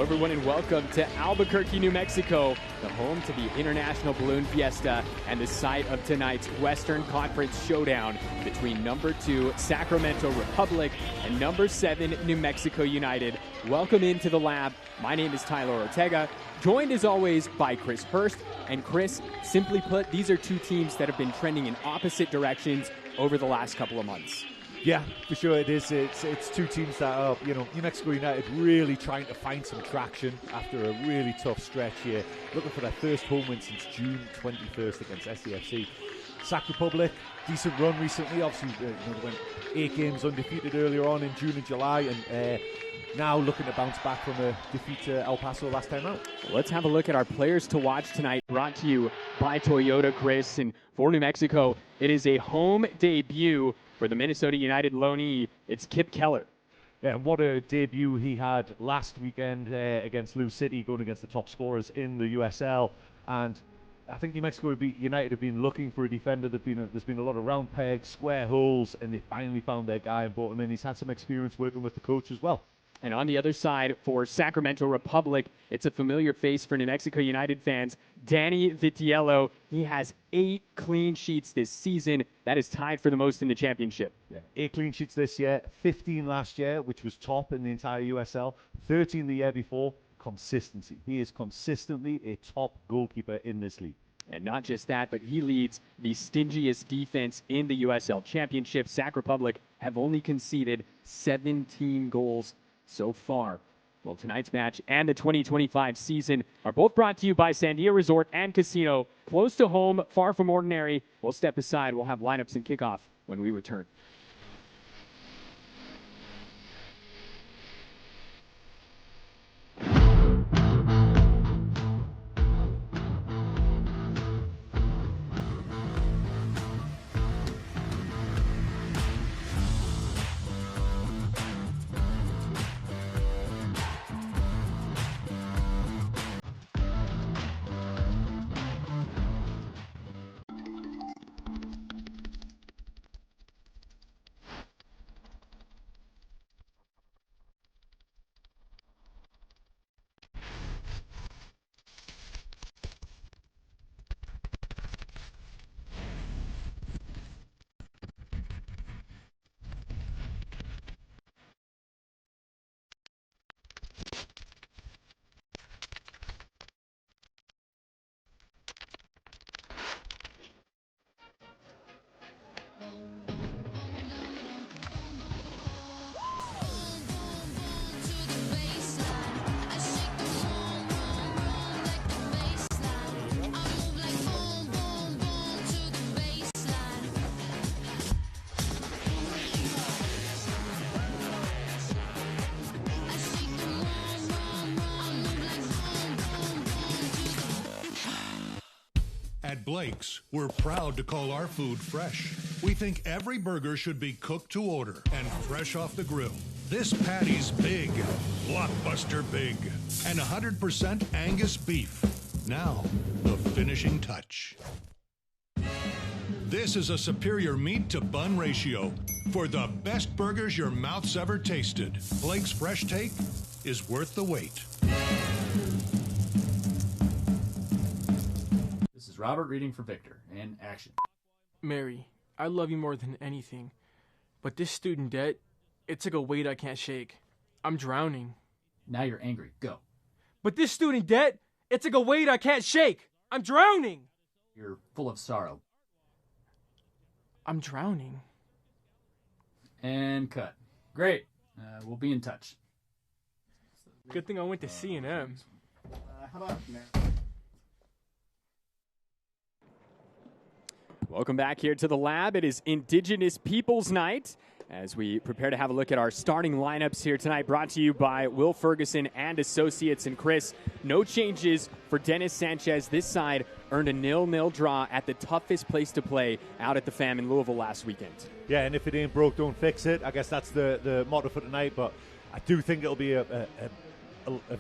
Hello everyone and welcome to Albuquerque, New Mexico, the home to the International Balloon Fiesta and the site of tonight's Western Conference showdown between number 2 Sacramento Republic and number 7 New Mexico United. Welcome into the lab. My name is Tyler Ortega, joined as always by Chris Hurst. And Chris, simply put, these are two teams that have been trending in opposite directions over the last couple of months. Yeah, for sure it is. It's two teams that are, New Mexico United really trying to find some traction after a really tough stretch here. Looking for their first home win since June 21st against SCFC. Sac Republic, decent run recently. Obviously, they went 8 games undefeated earlier on in June and July, and now looking to bounce back from a defeat to El Paso last time out. Let's have a look at our players to watch tonight, brought to you by Toyota, Chris. And for New Mexico, it is a home debut for the Minnesota United loanee. It's Kip Keller. Yeah, and what a debut he had last weekend against Lou City, going against the top scorers in the USL. And I think New Mexico United have been looking for a defender. There's been a lot of round pegs, square holes, and they finally found their guy and brought him in. He's had some experience working with the coach as well. And on the other side, for Sacramento Republic, it's a familiar face for New Mexico United fans, Danny Vitiello. He has 8 clean sheets this season. That is tied for the most in the championship. Yeah, 8 clean sheets this year, 15 last year, which was top in the entire USL, 13 the year before. Consistency. He is consistently a top goalkeeper in this league. And not just that, but he leads the stingiest defense in the USL Championship. Sac Republic have only conceded 17 goals so far. Well, tonight's match and the 2025 season are both brought to you by Sandia Resort and Casino. Close to home, far from ordinary. We'll step aside. We'll have lineups and kickoff when we return. At Blake's, we're proud to call our food fresh. We think every burger should be cooked to order and fresh off the grill. This patty's big, blockbuster big, and 100% Angus beef. Now, the finishing touch. This is a superior meat to bun ratio for the best burgers your mouth's ever tasted. Blake's Fresh Take is worth the wait. Robert reading for Victor, and action. Mary, I love you more than anything, but this student debt, it's like a weight I can't shake. I'm drowning. Now you're angry. Go. But this student debt, it's like a weight I can't shake. I'm drowning. You're full of sorrow. I'm drowning. And cut. Great. We'll be in touch. Good thing I went to C&M. How about man? Welcome back here to the lab. It is Indigenous Peoples Night as we prepare to have a look at our starting lineups here tonight, brought to you by Will Ferguson and Associates. And Chris, no changes for Dennis Sanchez. This side earned a 0-0 draw at the toughest place to play out at the FAM in Louisville last weekend. Yeah, and if it ain't broke, don't fix it. I guess that's the motto for tonight, but I do think it'll be a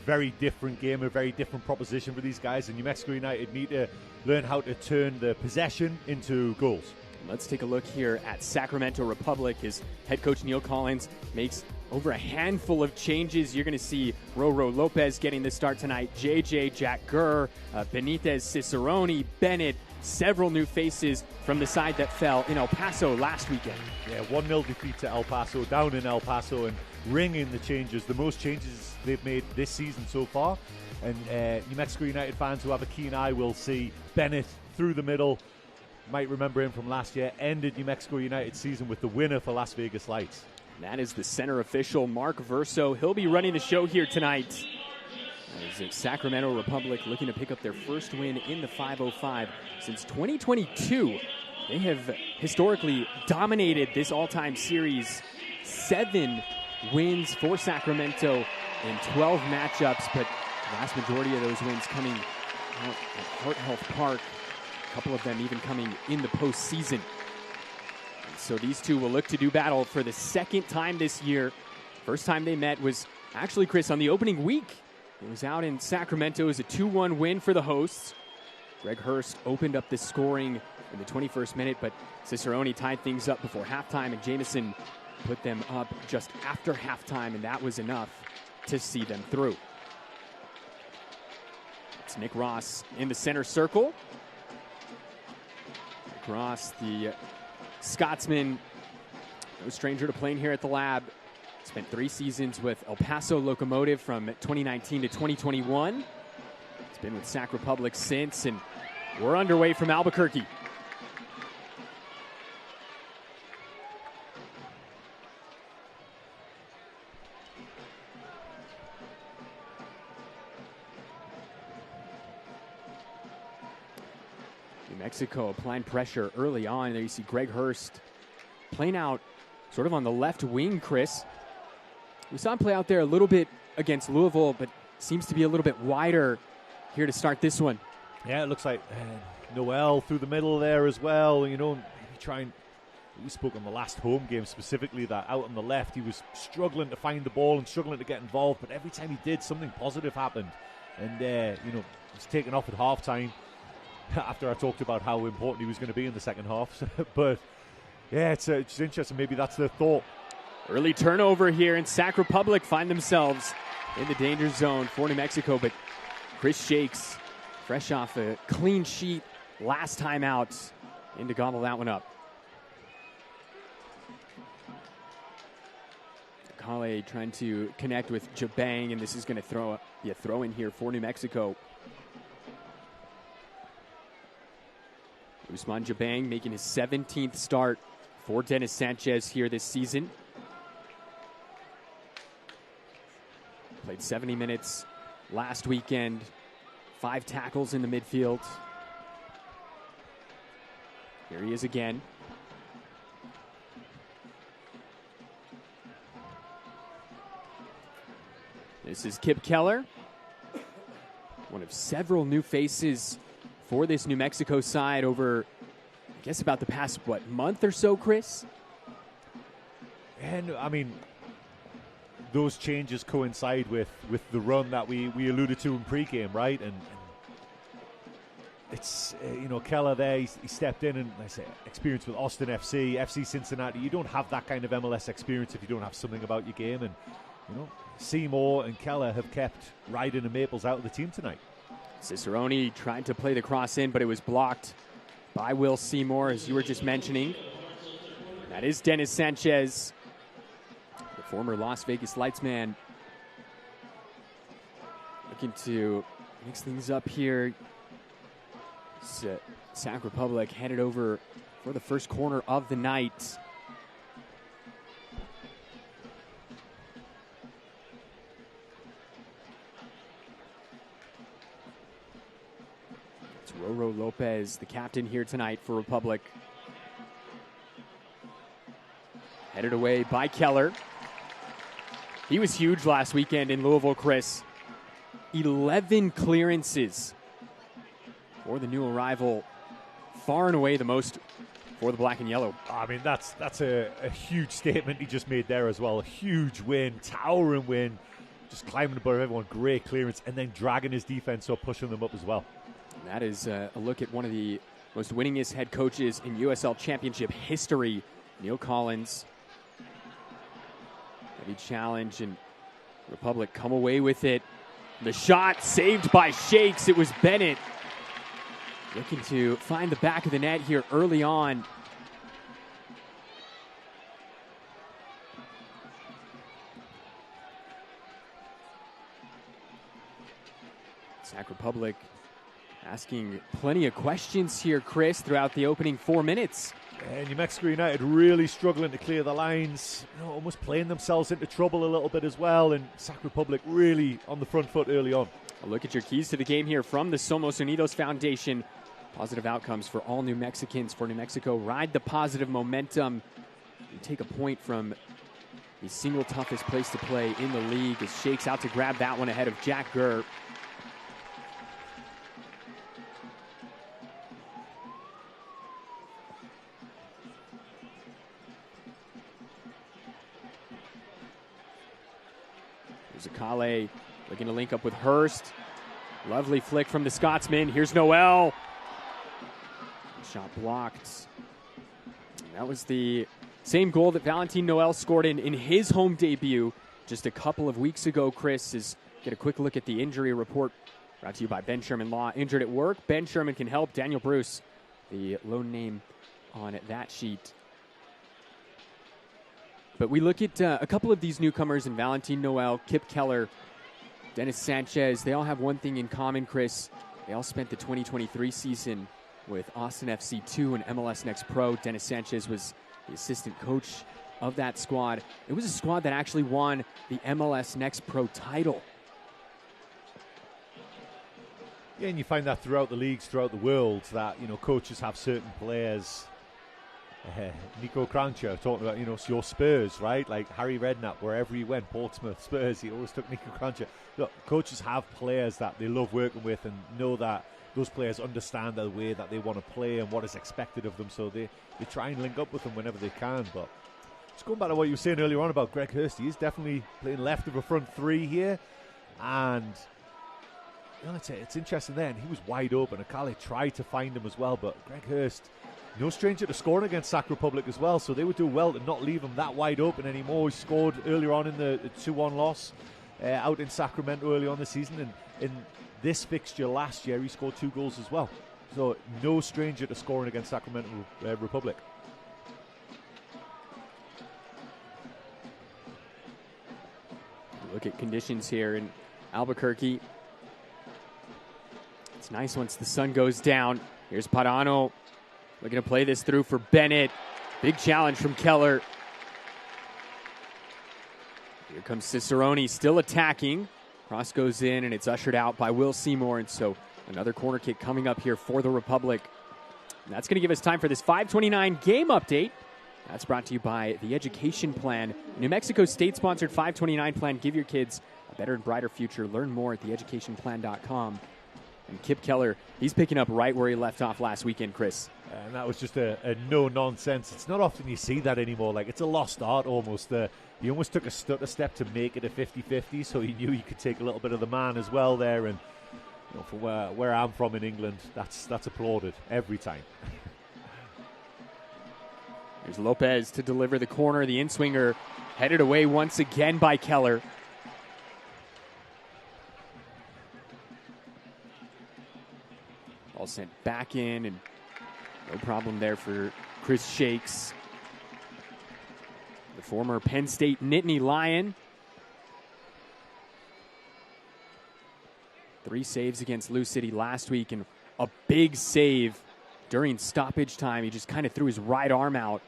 very different game, a very different proposition for these guys. And New Mexico United need to learn how to turn the possession into goals. Let's take a look here at Sacramento Republic as head coach Neil Collins makes over a handful of changes. You're going to see Roro Lopez getting the start tonight, JJ, Jack Gurr, Benitez, Cicerone, Bennett, several new faces from the side that fell in El Paso last weekend. Yeah, 1-0 defeat to El Paso, down in El Paso, and ringing the changes, the most changes they've made this season so far. And New Mexico United fans who have a keen eye will see Bennett through the middle. Might remember him from last year, ended New Mexico United season with the winner for Las Vegas Lights. That is the center official, Mark Verso. He'll be running the show here tonight. As Sacramento Republic looking to pick up their first win in the 505 since 2022. They have historically dominated this all-time series. 7 wins for Sacramento in 12 matchups, but the vast majority of those wins coming out at Heart Health Park. A couple of them even coming in the postseason. So these two will look to do battle for the second time this year. First time they met was actually, Chris, on the opening week. It was out in Sacramento. It was a 2-1 win for the hosts. Greg Hurst opened up the scoring in the 21st minute, but Cicerone tied things up before halftime, and Jamison put them up just after halftime, and that was enough to see them through. It's Nick Ross in the center circle. Nick Ross, the Scotsman, no stranger to playing here at the Lab. Spent 3 seasons with El Paso Locomotive from 2019 to 2021. He's been with Sac Republic since, and we're underway from Albuquerque. New Mexico applying pressure early on. There you see Greg Hurst playing out sort of on the left wing, Chris. We saw him play out there a little bit against Louisville, but seems to be a little bit wider here to start this one. Yeah, it looks like Noel through the middle there as well. You know, we spoke on the last home game specifically that out on the left he was struggling to find the ball and struggling to get involved, but every time he did, something positive happened. And, you know, he's taken off at halftime after I talked about how important he was going to be in the second half. But, yeah, it's interesting. Maybe that's the thought. Early turnover here, and Sac Republic find themselves in the danger zone for New Mexico, but Chris Shakes, fresh off a clean sheet last time out, in to gobble that one up. Kale trying to connect with Jabang, and this is going to be a throw in here for New Mexico. Usman Jabang making his 17th start for Dennis Sanchez here this season. Played 70 minutes last weekend, 5 tackles in the midfield. Here he is again. This is Kip Keller, one of several new faces for this New Mexico side over, I guess, about the past, month or so, Chris? And, I mean, those changes coincide with the run that we alluded to in pregame, right? And it's, you know, Keller there, he stepped in and, I say, experience with Austin FC, FC Cincinnati. You don't have that kind of MLS experience if you don't have something about your game. And, you know, Seymour and Keller have kept Ryden and Maples out of the team tonight. Cicerone tried to play the cross in, but it was blocked by Will Seymour, as you were just mentioning. That is Dennis Sanchez, the former Las Vegas Lights man, looking to mix things up here. Sac Republic headed over for the first corner of the night. It's Roro Lopez, the captain here tonight for Republic. Headed away by Keller. He was huge last weekend in Louisville, Chris. 11 clearances for the new arrival. Far and away the most for the black and yellow. I mean, that's a huge statement he just made there as well. A huge win, towering win, just climbing above everyone, great clearance, and then dragging his defense up, pushing them up as well. And that is a look at one of the most winningest head coaches in USL Championship history, Neil Collins. Heavy challenge, and Republic come away with it. The shot saved by Shakes. It was Bennett looking to find the back of the net here early on. Sac Republic asking plenty of questions here, Chris, throughout the opening 4 minutes. And New Mexico United really struggling to clear the lines, almost playing themselves into trouble a little bit as well, and Sac Republic really on the front foot early on. A look at your keys to the game here from the Somos Unidos Foundation. Positive outcomes for all New Mexicans. For New Mexico, ride the positive momentum. You take a point from the single toughest place to play in the league as Shakes out to grab that one ahead of Jack Gurr. Zakale looking to link up with Hurst. Lovely flick from the Scotsman. Here's Noel. Shot blocked. That was the same goal that Valentin Noel scored in his home debut just a couple of weeks ago, Chris. Get a quick look at the injury report brought to you by Ben Sherman Law. Injured at work. Ben Sherman can help. Daniel Bruce, the lone name on that sheet. But we look at a couple of these newcomers in Valentin Noel, Kip Keller, Dennis Sanchez. They all have one thing in common, Chris. They all spent the 2023 season with Austin FC 2 and MLS Next Pro. Dennis Sanchez was the assistant coach of that squad. It was a squad that actually won the MLS Next Pro title. Yeah, and you find that throughout the leagues, throughout the world, that, coaches have certain players. Nico Crancher talking about, your Spurs, right? Like Harry Redknapp, wherever he went, Portsmouth, Spurs, he always took Nico Crancher. Look, coaches have players that they love working with and know that those players understand the way that they want to play and what is expected of them, so they try and link up with them whenever they can. But just going back to what you were saying earlier on about Greg Hurst, he is definitely playing left of a front three here, and it's interesting there, and he was wide open. Akale tried to find him as well, but Greg Hurst, no stranger to scoring against Sac Republic as well, so they would do well to not leave him that wide open anymore. He scored earlier on in the 2-1 loss out in Sacramento early on this season, and in this fixture last year he scored 2 goals as well. So no stranger to scoring against Sacramento Republic. Look at conditions here in Albuquerque. It's nice once the sun goes down. Here's Parano looking to play this through for Bennett. Big challenge from Keller. Here comes Cicerone, still attacking. Cross goes in, and it's ushered out by Will Seymour. And so another corner kick coming up here for the Republic. And that's going to give us time for this 5:29 game update. That's brought to you by the Education Plan. New Mexico state-sponsored 529 plan. Give your kids a better and brighter future. Learn more at theeducationplan.com. And Kip Keller, he's picking up right where he left off last weekend, Chris. And that was just a no-nonsense. It's not often you see that anymore. Like, it's a lost art almost. He almost took a stutter step to make it a 50-50, so he knew he could take a little bit of the man as well there. And from where I'm from in England, that's applauded every time. There's Lopez to deliver the corner. The in-swinger headed away once again by Keller. Ball sent back in, and no problem there for Chris Shakes. The former Penn State Nittany Lion. 3 saves against Lou City last week, and a big save during stoppage time. He just kind of threw his right arm out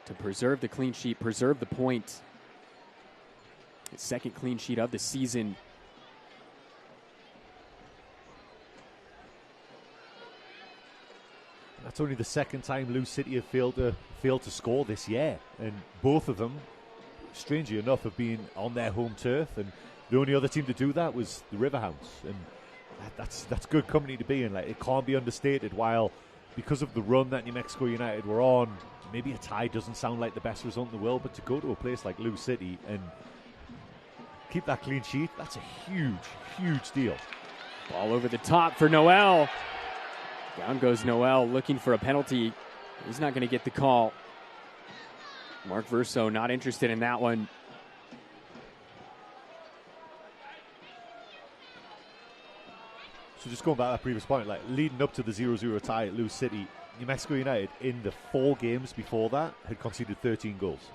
to preserve the clean sheet, preserve the point. His second clean sheet of the season. That's only the second time Lou City have failed to score this year, and both of them, strangely enough, have been on their home turf. And the only other team to do that was the Riverhounds, and that's good company to be in. Like, it can't be understated. While because of the run that New Mexico United were on, maybe a tie doesn't sound like the best result in the world, but to go to a place like Lou City and keep that clean sheet, that's a huge, huge deal. Ball over the top for Noel. Down goes Noel looking for a penalty. He's not going to get the call. Mark Verso not interested in that one. So just going back to that previous point, like leading up to the 0-0 tie at Lewis City, New Mexico United in the 4 games before that had conceded 13 goals.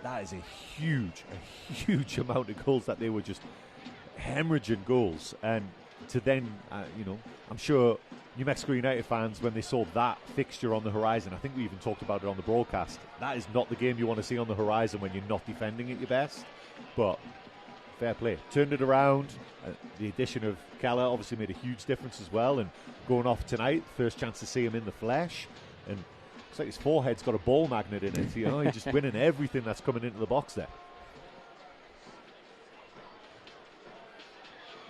That is a huge amount of goals that they were just hemorrhaging goals. And to then, I'm sure New Mexico United fans, when they saw that fixture on the horizon, I think we even talked about it on the broadcast, that is not the game you want to see on the horizon when you're not defending at your best. But fair play. Turned it around. The addition of Keller obviously made a huge difference as well. And going off tonight, first chance to see him in the flesh. And looks like his forehead's got a ball magnet in it. He's just winning everything that's coming into the box there.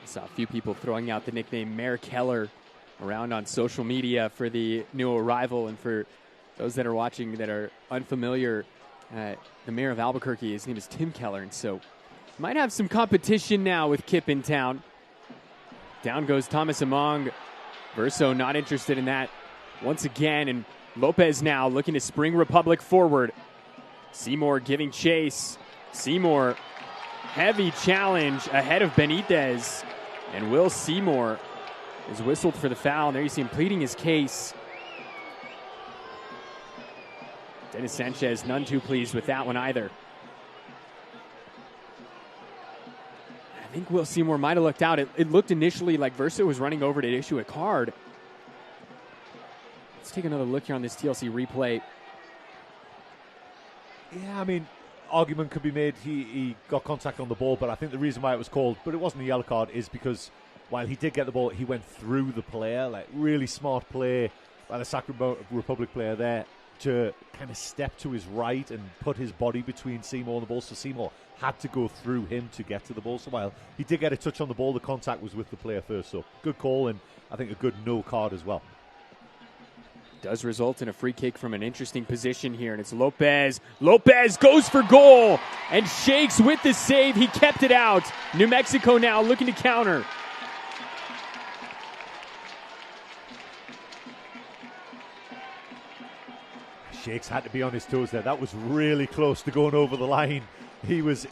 I saw a few people throwing out the nickname Mayor Keller around on social media for the new arrival. And for those that are watching that are unfamiliar, the mayor of Albuquerque, his name is Tim Keller. And so might have some competition now with Kip in town. Down goes Thomas Among. Verso not interested in that once again. And Lopez now looking to spring Republic forward. Seymour giving chase. Seymour, heavy challenge ahead of Benitez. And Will Seymour is whistled for the foul. And there you see him pleading his case. Dennis Sanchez none too pleased with that one either. I think Will Seymour might have looked out. It looked initially like Verso was running over to issue a card. Let's take another look here on this TLC replay. Yeah, I mean, argument could be made. He got contact on the ball, but I think the reason why it was called, but it wasn't a yellow card, is because while he did get the ball, he went through the player. Like, really smart play by the Sacramento Republic player there to kind of step to his right and put his body between Seymour and the ball. So Seymour had to go through him to get to the ball. So while he did get a touch on the ball, the contact was with the player first. So good call, and I think a good no card as well. Does result in a free kick from an interesting position here, and it's Lopez. Lopez goes for goal and shakes with the save. He kept it out. New Mexico now looking to counter. Shakes had to be on his toes there. That was really close to going over the line. He was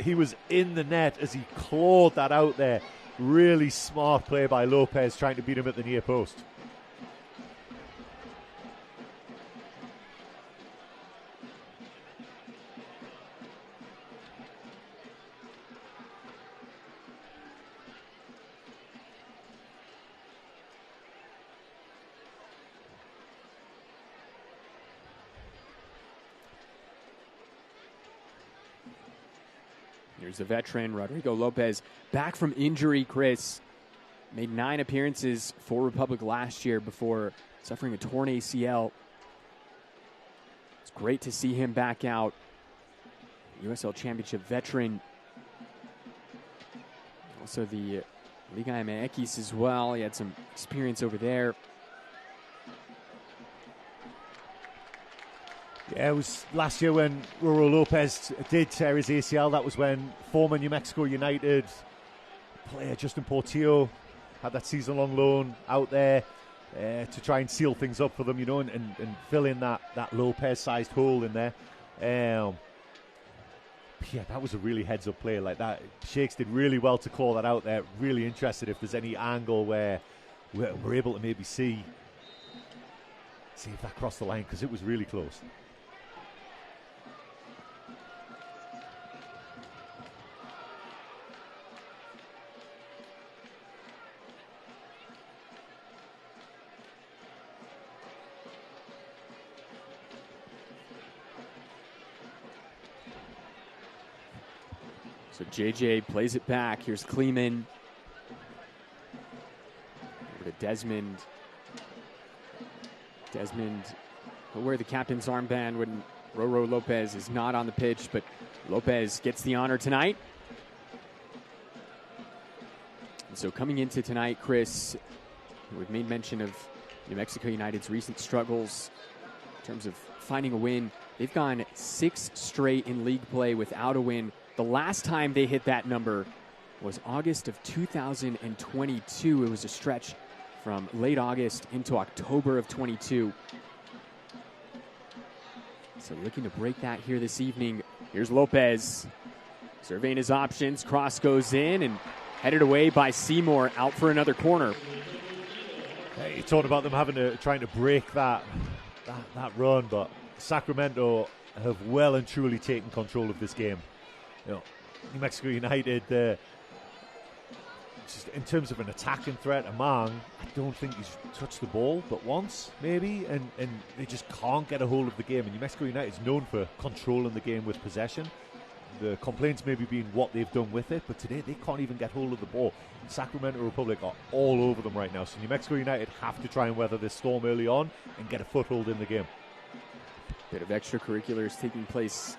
in the net as he clawed that out there. Really smart play by Lopez, trying to beat him at the near post. Here's the veteran, Rodrigo Lopez, back from injury, Chris. Made 9 appearances for Republic last year before suffering a torn ACL. It's great to see him back out. USL Championship veteran. Also the Liga MX as well. He had some experience over there. Yeah, it was last year when Roro Lopez did tear his ACL. That was when former New Mexico United player Justin Portillo had that season-long loan out there to try and seal things up for them, and fill in that Lopez-sized hole in there. Yeah, that was a really heads-up play like that. Shakes did really well to call that out there. Really interested if there's any angle where we're able to maybe see if that crossed the line, because it was really close. So JJ plays it back. Here's Kleeman. Over to Desmond. Desmond will wear the captain's armband when Roro Lopez is not on the pitch, but Lopez gets the honor tonight. And so coming into tonight, Chris, we've made mention of New Mexico United's recent struggles in terms of finding a win. They've gone 6 straight in league play without a win. The last time they hit that number was August of 2022. It was a stretch from late August into October of 22. So looking to break that here this evening. Here's Lopez surveying his options. Cross goes in and headed away by Seymour, out for another corner. You talked about them trying to break that run, but Sacramento have well and truly taken control of this game. New Mexico United, just in terms of an attacking threat, Amang, I don't think he's touched the ball but once, maybe, and they just can't get a hold of the game. And New Mexico United is known for controlling the game with possession. The complaints maybe being what they've done with it, but today they can't even get hold of the ball. Sacramento Republic are all over them right now, so New Mexico United have to try and weather this storm early on and get a foothold in the game. Bit of extracurriculars taking place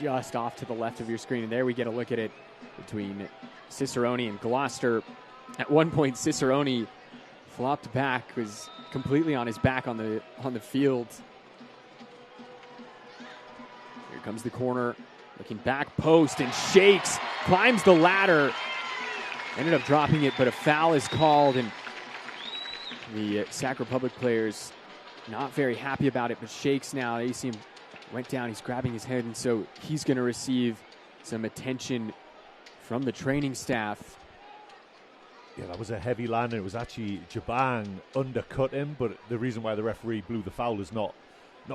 just off to the left of your screen, and there we get a look at it between Cicerone and Gloucester. At one point, Cicerone flopped back, was completely on his back on the field. Here comes the corner. Looking back post and shakes, climbs the ladder. Ended up dropping it, but a foul is called, and the Sac Republic players not very happy about it, but shakes now. You see him went down, he's grabbing his head, and so he's going to receive some attention from the training staff. Yeah, that was a heavy land, and it was actually Jabang undercut him, but the reason why the referee blew the foul is not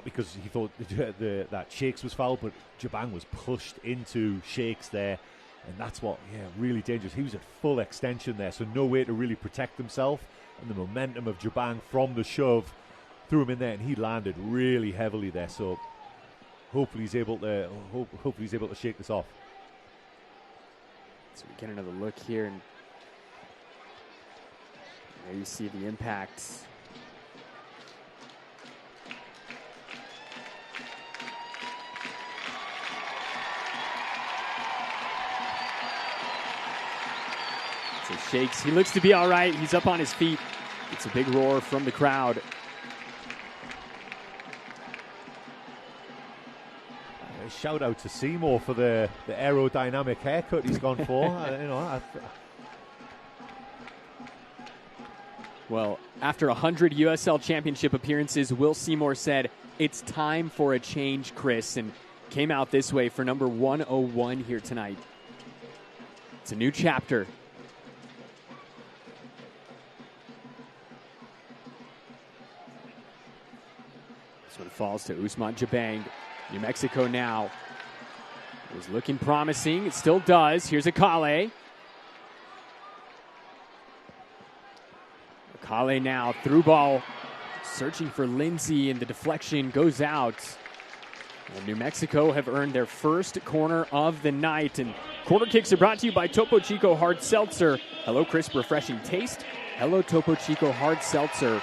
because he thought that Shakes was fouled, but Jabang was pushed into Shakes there, and that's what, really dangerous. He was at full extension there, so no way to really protect himself, and the momentum of Jabang from the shove threw him in there, and he landed really heavily there, so hopefully he's able to shake this off. So we get another look here, and there you see the impact. So Shakes, he looks to be all right. He's up on his feet. It's a big roar from the crowd. Shout out to Seymour for the aerodynamic haircut he's gone for. Well, after 100 USL Championship appearances, Will Seymour said, "It's time for a change, Chris," and came out this way for number 101 here tonight. It's a new chapter. This one falls to Ousmane Jabang. New Mexico now is looking promising. It still does. Here's Akale. Akale now through ball, searching for Lindsay, and the deflection goes out. And New Mexico have earned their first corner of the night. And corner kicks are brought to you by Topo Chico Hard Seltzer. Hello, crisp, refreshing taste. Hello, Topo Chico Hard Seltzer.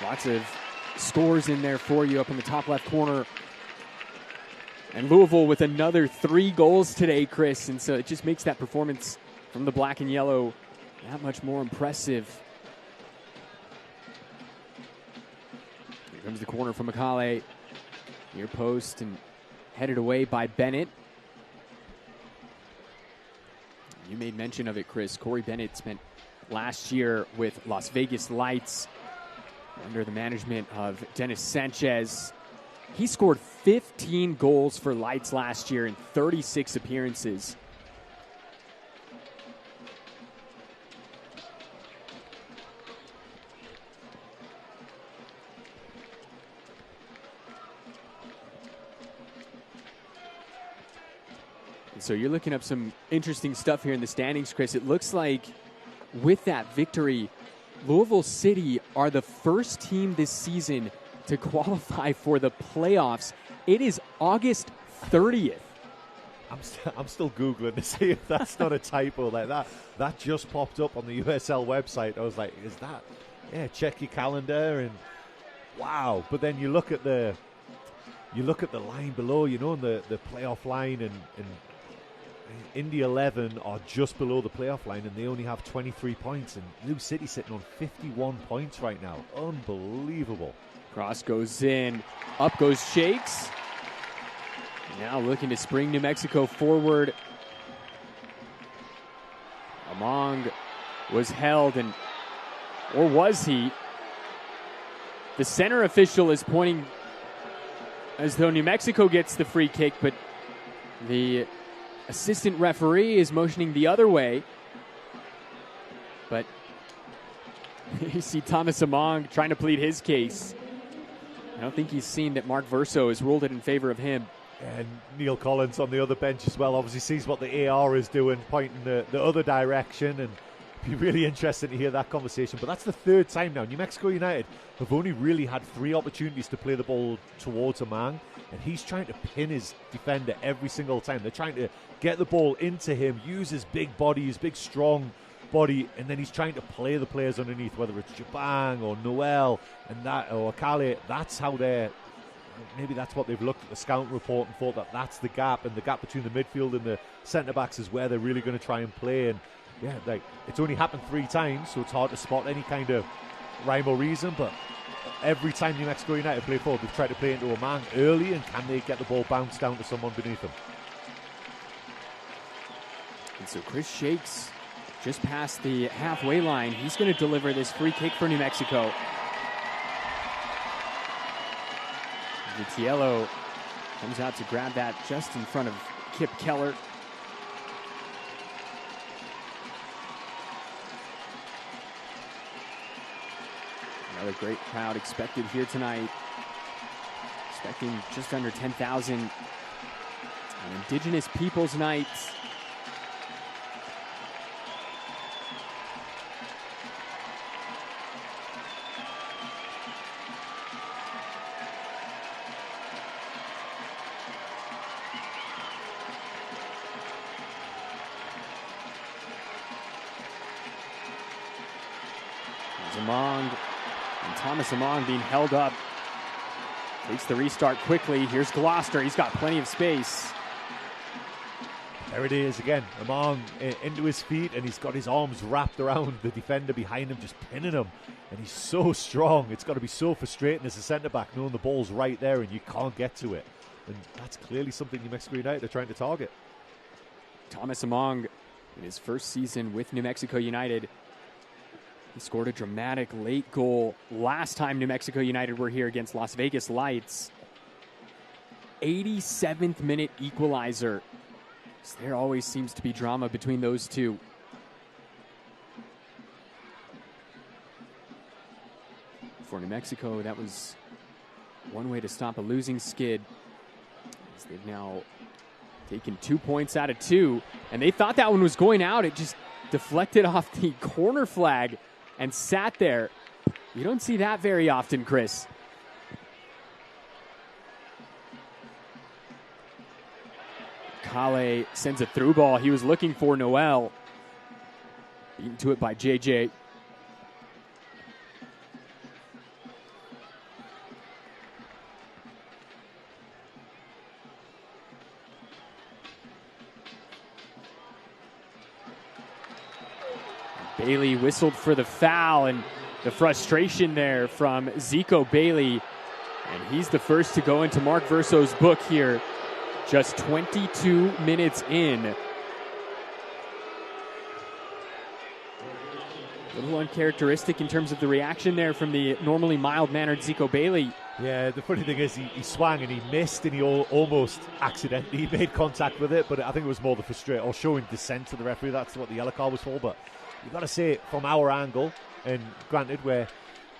Lots of scores in there for you up in the top left corner. And Louisville with another 3 goals today, Chris. And so it just makes that performance from the black and yellow that much more impressive. Here comes the corner from Akale. Near post and headed away by Bennett. You made mention of it, Chris. Corey Bennett spent last year with Las Vegas Lights under the management of Dennis Sanchez. He scored 15 goals for Lights last year in 36 appearances. And so you're looking up some interesting stuff here in the standings, Chris. It looks like with that victory, Louisville City are the first team this season to qualify for the playoffs. It is August 30th. I'm still Googling to see if that's not a typo like that. That just popped up on the USL website. I was like, is that? Yeah, check your calendar and wow. But then you look at the line below, and the playoff line, and Indy 11 are just below the playoff line, and they only have 23 points. And New City sitting on 51 points right now. Unbelievable. Cross goes in. Up goes Shakes. Now looking to spring New Mexico forward. Amang was held, or was he? The center official is pointing as though New Mexico gets the free kick, but the assistant referee is motioning the other way. But You see Thomas Among trying to plead his case. I don't think he's seen that Mark Verso has ruled it in favor of him. And Neil Collins on the other bench as well obviously sees what the AR is doing, pointing the other direction, and be really interesting to hear that conversation. But that's the third time now. New Mexico United have only really had 3 opportunities to play the ball towards Amang, and he's trying to pin his defender every single time. They're trying to get the ball into him, use his big body, his big strong body, and then he's trying to play the players underneath, whether it's Jabang or Noel and that, or Akale. That's how maybe that's what they've looked at the scout report and thought that that's the gap, and the gap between the midfield and the centre backs is where they're really going to try and play. And yeah, like, it's only happened 3 times, so it's hard to spot any kind of rhyme or reason, but every time New Mexico United play forward, they've tried to play into a man early, and can they get the ball bounced down to someone beneath them? And so Chris Shakes just past the halfway line. He's going to deliver this free kick for New Mexico. Vitiello comes out to grab that just in front of Kip Keller. Another great crowd expected here tonight. Expecting just under 10,000. An Indigenous Peoples Night. Among, and Thomas Among being held up. Takes the restart quickly. Here's Gloucester. He's got plenty of space. There it is again. Among into his feet, and he's got his arms wrapped around the defender behind him, just pinning him. And he's so strong. It's got to be so frustrating as a centre-back, knowing the ball's right there and you can't get to it. And that's clearly something New Mexico United are trying to target. Thomas Among, in his first season with New Mexico United, he scored a dramatic late goal last time New Mexico United were here against Las Vegas Lights. 87th minute equalizer. So there always seems to be drama between those two. For New Mexico, that was one way to stop a losing skid. As they've now taken 2 points out of 2, and they thought that one was going out. It just deflected off the corner flag and sat there. You don't see that very often, Chris. Kale sends a through ball. He was looking for Noel. Beaten to it by JJ. Bailey whistled for the foul, and the frustration there from Zico Bailey. And he's the first to go into Mark Verso's book here, just 22 minutes in. A little uncharacteristic in terms of the reaction there from the normally mild-mannered Zico Bailey. Yeah, the funny thing is he swung and he missed, and he almost accidentally made contact with it, but I think it was more the frustration or showing dissent to the referee. That's what the yellow card was for. But you've got to say, from our angle, and granted we're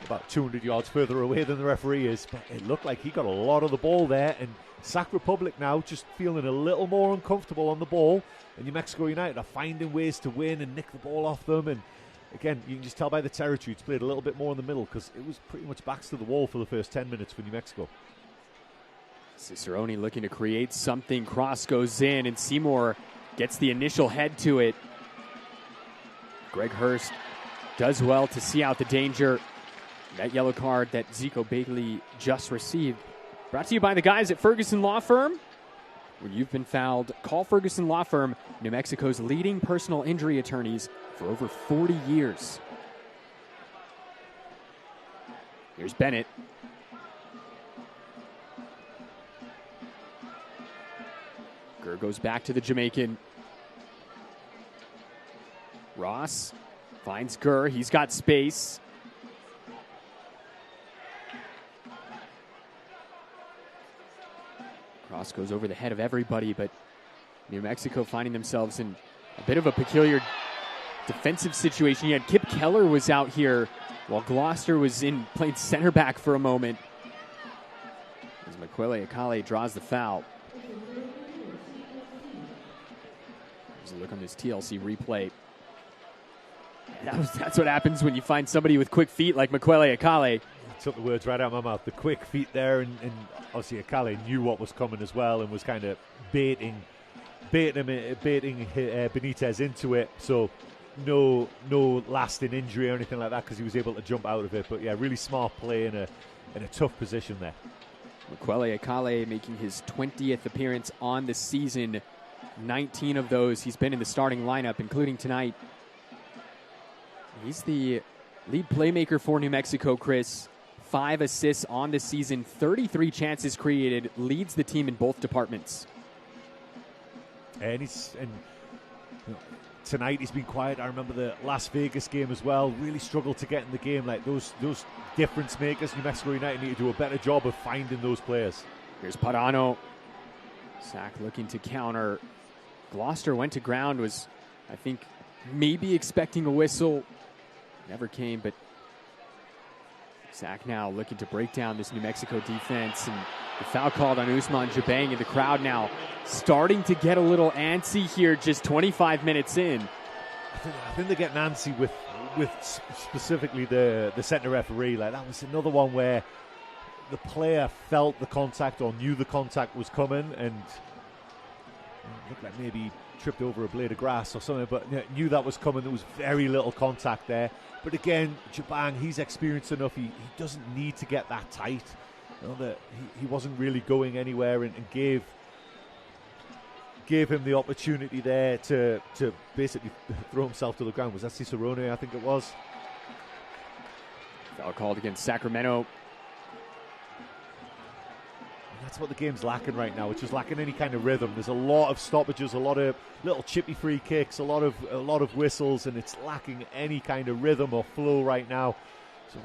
about 200 yards further away than the referee is, but it looked like he got a lot of the ball there, and Sac Republic now just feeling a little more uncomfortable on the ball, and New Mexico United are finding ways to win and nick the ball off them. And again, you can just tell by the territory it's played a little bit more in the middle, because it was pretty much backs to the wall for the first 10 minutes for New Mexico. Cicerone looking to create something. Cross goes in, and Seymour gets the initial head to it. Greg Hurst does well to see out the danger. That yellow card that Zico Bailey just received. Brought to you by the guys at Ferguson Law Firm. When you've been fouled, call Ferguson Law Firm, New Mexico's leading personal injury attorneys for over 40 years. Here's Bennett. Gurr goes back to the Jamaican. Ross finds Gurr. He's got space. Cross goes over the head of everybody, but New Mexico finding themselves in a bit of a peculiar defensive situation. You had Kip Keller was out here while Gloucester was playing center back for a moment. As Makwele Akale draws the foul. There's a look on this TLC replay. That's what happens when you find somebody with quick feet like Makwele Akale. Took the words right out of my mouth. The quick feet there, and obviously Akale knew what was coming as well and was kind of baiting Benitez into it. So no lasting injury or anything like that because he was able to jump out of it. But yeah, really smart play in a tough position there. Makwele Akale making his 20th appearance on the season. 19 of those he's been in the starting lineup, including tonight. He's the lead playmaker for New Mexico, Chris. 5 assists on the season, 33 chances created, leads the team in both departments. And tonight he's been quiet. I remember the Las Vegas game as well. Really struggled to get in the game. Like those difference makers, New Mexico United need to do a better job of finding those players. Here's Parano. Sac looking to counter. Gloucester went to ground, was, I think, maybe expecting a whistle. Never came, but Sac now looking to break down this New Mexico defense. And the foul called on Ousmane Jabang, and the crowd now starting to get a little antsy here just 25 minutes in. I think they're getting antsy with specifically the centre referee. Like that was another one where the player felt the contact or knew the contact was coming and looked like maybe tripped over a blade of grass or something, but knew that was coming. There was very little contact there. But again, Jabang, he's experienced enough. He doesn't need to get that tight. You know, that he wasn't really going anywhere and gave him the opportunity there to basically throw himself to the ground. Was that Cicerone, I think it was? Foul called against Sacramento. That's what the game's lacking right now. It's just lacking any kind of rhythm. There's a lot of stoppages, a lot of little chippy free kicks, a lot of whistles, and it's lacking any kind of rhythm or flow right now. So,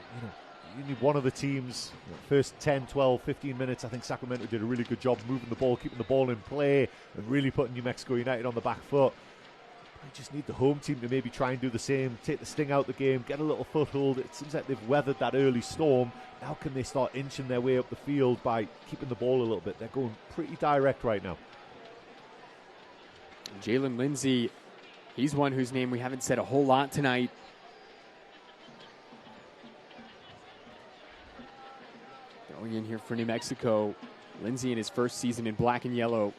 you need one of the teams, first 10, 12, 15 minutes. I think Sacramento did a really good job moving the ball, keeping the ball in play, and really putting New Mexico United on the back foot. I just need the home team to maybe try and do the same, take the sting out of the game, get a little foothold. It seems like they've weathered that early storm. Now can they start inching their way up the field by keeping the ball a little bit? They're going pretty direct right now. Jalen Lindsay, he's one whose name we haven't said a whole lot tonight. Going in here for New Mexico, Lindsay in his first season in black and yellow.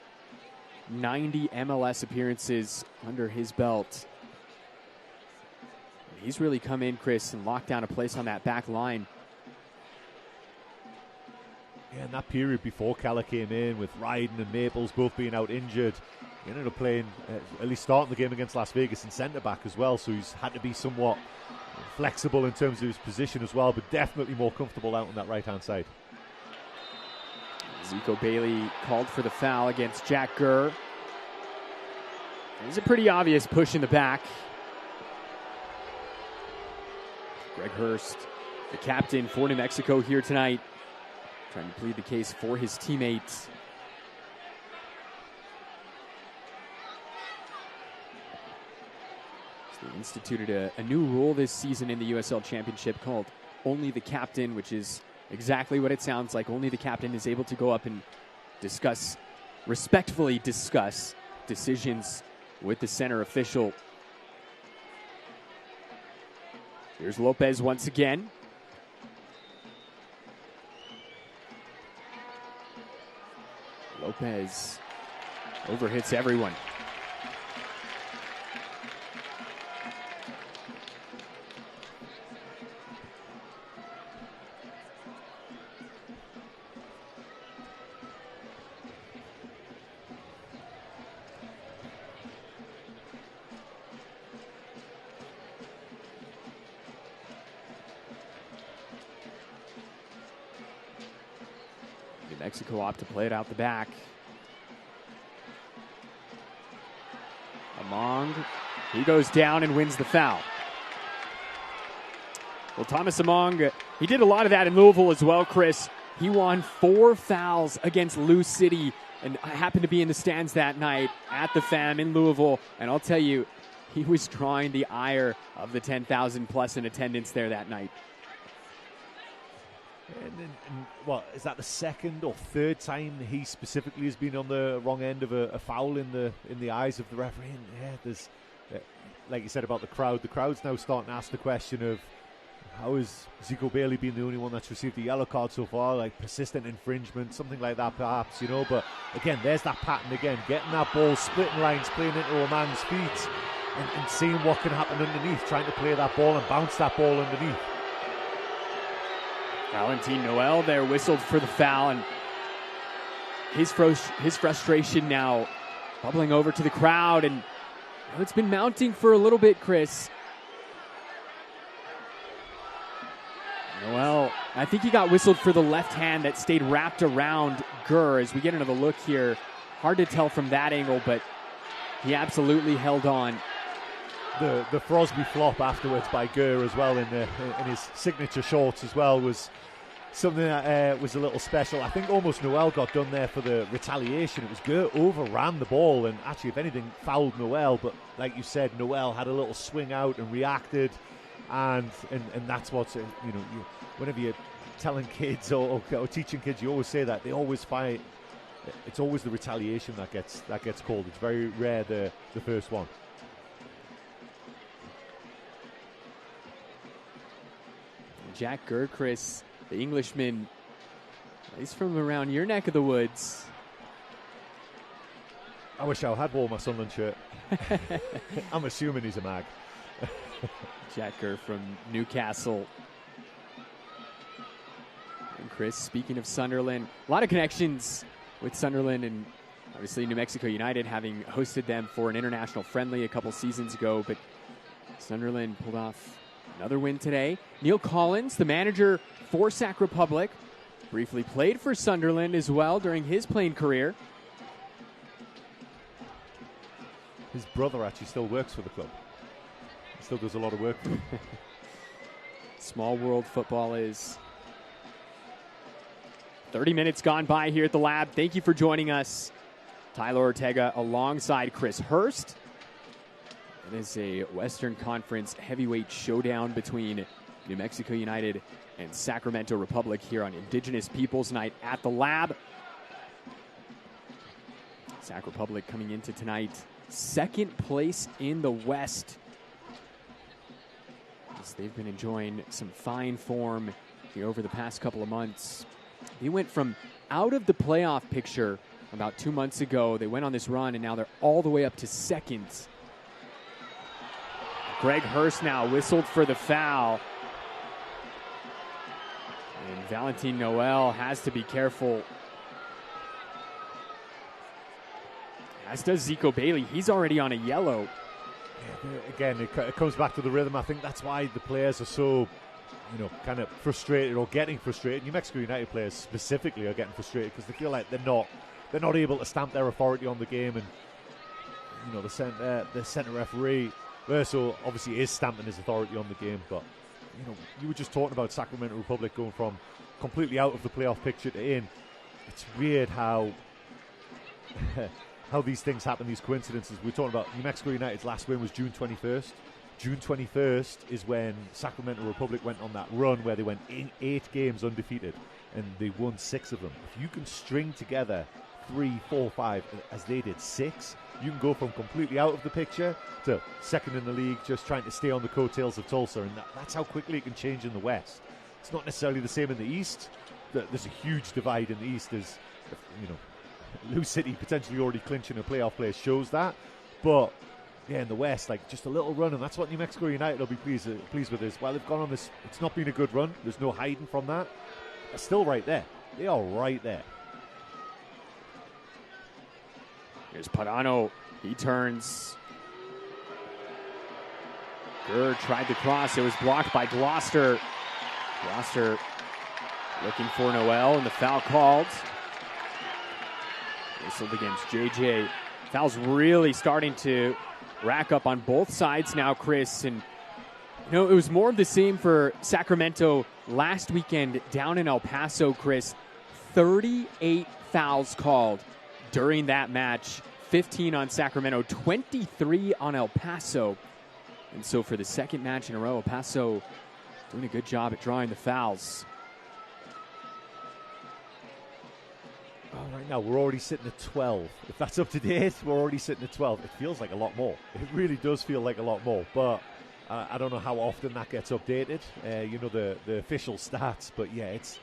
90 MLS appearances under his belt. He's really come in, Chris, and locked down a place on that back line. Yeah, in that period before Keller came in with Ryden and Maples both being out injured, he ended up playing, at least starting the game against Las Vegas in centre-back as well, so he's had to be somewhat flexible in terms of his position as well, but definitely more comfortable out on that right-hand side. Zico Bailey called for the foul against Jack Gurr. It was a pretty obvious push in the back. Greg Hurst, the captain for New Mexico here tonight, trying to plead the case for his teammates. So they instituted a new rule this season in the USL Championship called Only the Captain, which is exactly what it sounds like. Only the captain is able to go up and respectfully discuss decisions with the center official. Here's Lopez once again. Lopez overhits everyone. Mexico opt to play it out the back. Among, he goes down and wins the foul. Well, Thomas Among, he did a lot of that in Louisville as well, Chris. He won 4 fouls against Lou City, and I happened to be in the stands that night at the FAM in Louisville, and I'll tell you, he was drawing the ire of the 10,000 plus in attendance there that night. Well, is that the second or third time he specifically has been on the wrong end of a foul in the eyes of the referee? And yeah, there's like you said about the crowd's now starting to ask the question of how has Zico Bailey been the only one that's received a yellow card so far, like persistent infringement, something like that perhaps, you know. But again, there's that pattern again, getting that ball, splitting lines, playing into a man's feet and seeing what can happen underneath, trying to play that ball and bounce that ball underneath. Valentin Noel there whistled for the foul, and his frustration now bubbling over to the crowd, and it's been mounting for a little bit, Chris. Noel, I think he got whistled for the left hand that stayed wrapped around Gurr. As we get another look here, hard to tell from that angle, but he absolutely held on. The Frosby flop afterwards by Gurr as well in his signature shorts as well was something that was a little special. I think almost Noel got done there for the retaliation. It was Gurr overran the ball and actually, if anything, fouled Noel. But like you said, Noel had a little swing out and reacted, and that's what's whenever you're telling kids or teaching kids, you always say that they always fight. It's always the retaliation that gets called. It's very rare the first one. Jack Gurr, Chris, the Englishman, he's from around your neck of the woods. I wish I had worn my Sunderland shirt. I'm assuming he's a mag. Jack Gurr from Newcastle. And Chris, speaking of Sunderland, a lot of connections with Sunderland, and obviously New Mexico United having hosted them for an international friendly a couple seasons ago, but Sunderland pulled off another win today. Neil Collins, the manager for Sac Republic, briefly played for Sunderland as well during his playing career. His brother actually still works for the club. He still does a lot of work for them. Small world football is. 30 minutes gone by here at the lab. Thank you for joining us. Tyler Ortega alongside Chris Hurst. It is a Western Conference heavyweight showdown between New Mexico United and Sacramento Republic here on Indigenous Peoples Night at the Lab. Sac Republic coming into tonight, second place in the West, as they've been enjoying some fine form here over the past couple of months. They went from out of the playoff picture about 2 months ago. They went on this run, and now they're all the way up to second. Greg Hurst now whistled for the foul. And Valentin Noel has to be careful. As does Zico Bailey. He's already on a yellow. Yeah, again, it comes back to the rhythm. I think that's why the players are so, kind of frustrated or getting frustrated. New Mexico United players specifically are getting frustrated because they feel like they're not able to stamp their authority on the game, and the center referee Verso obviously is stamping his authority on the game, but you were just talking about Sacramento Republic going from completely out of the playoff picture to in. It's weird how these things happen, these coincidences. We're talking about New Mexico United's last win was June 21st. June 21st is when Sacramento Republic went on that run where they went in 8 games undefeated and they won 6 of them. If you can string together 3, 4, 5, as they did 6, you can go from completely out of the picture to second in the league, just trying to stay on the coattails of Tulsa, and that's how quickly it can change in the West. It's not necessarily the same in the East. There's a huge divide in the East, as Lou City potentially already clinching a playoff place shows that, but yeah, in the West, like just a little run, and that's what New Mexico United will be pleased with. Is while they've gone on this, it's not been a good run. There's no hiding from that. They're still right there. They are right there. Here's Parano. He turns. Gurr tried to cross. It was blocked by Gloucester. Gloucester looking for Noel, and the foul called. Whistled against JJ. Foul's really starting to rack up on both sides now, Chris. And, it was more of the same for Sacramento last weekend down in El Paso, Chris. 38 fouls called during that match. 15 on Sacramento, 23 on El Paso. And so for the second match in a row, El Paso doing a good job at drawing the fouls. Right now, we're already sitting at 12. If that's up to date, we're already sitting at 12. It feels like a lot more. It really does feel like a lot more. But I don't know how often that gets updated, the official stats. But yeah, it's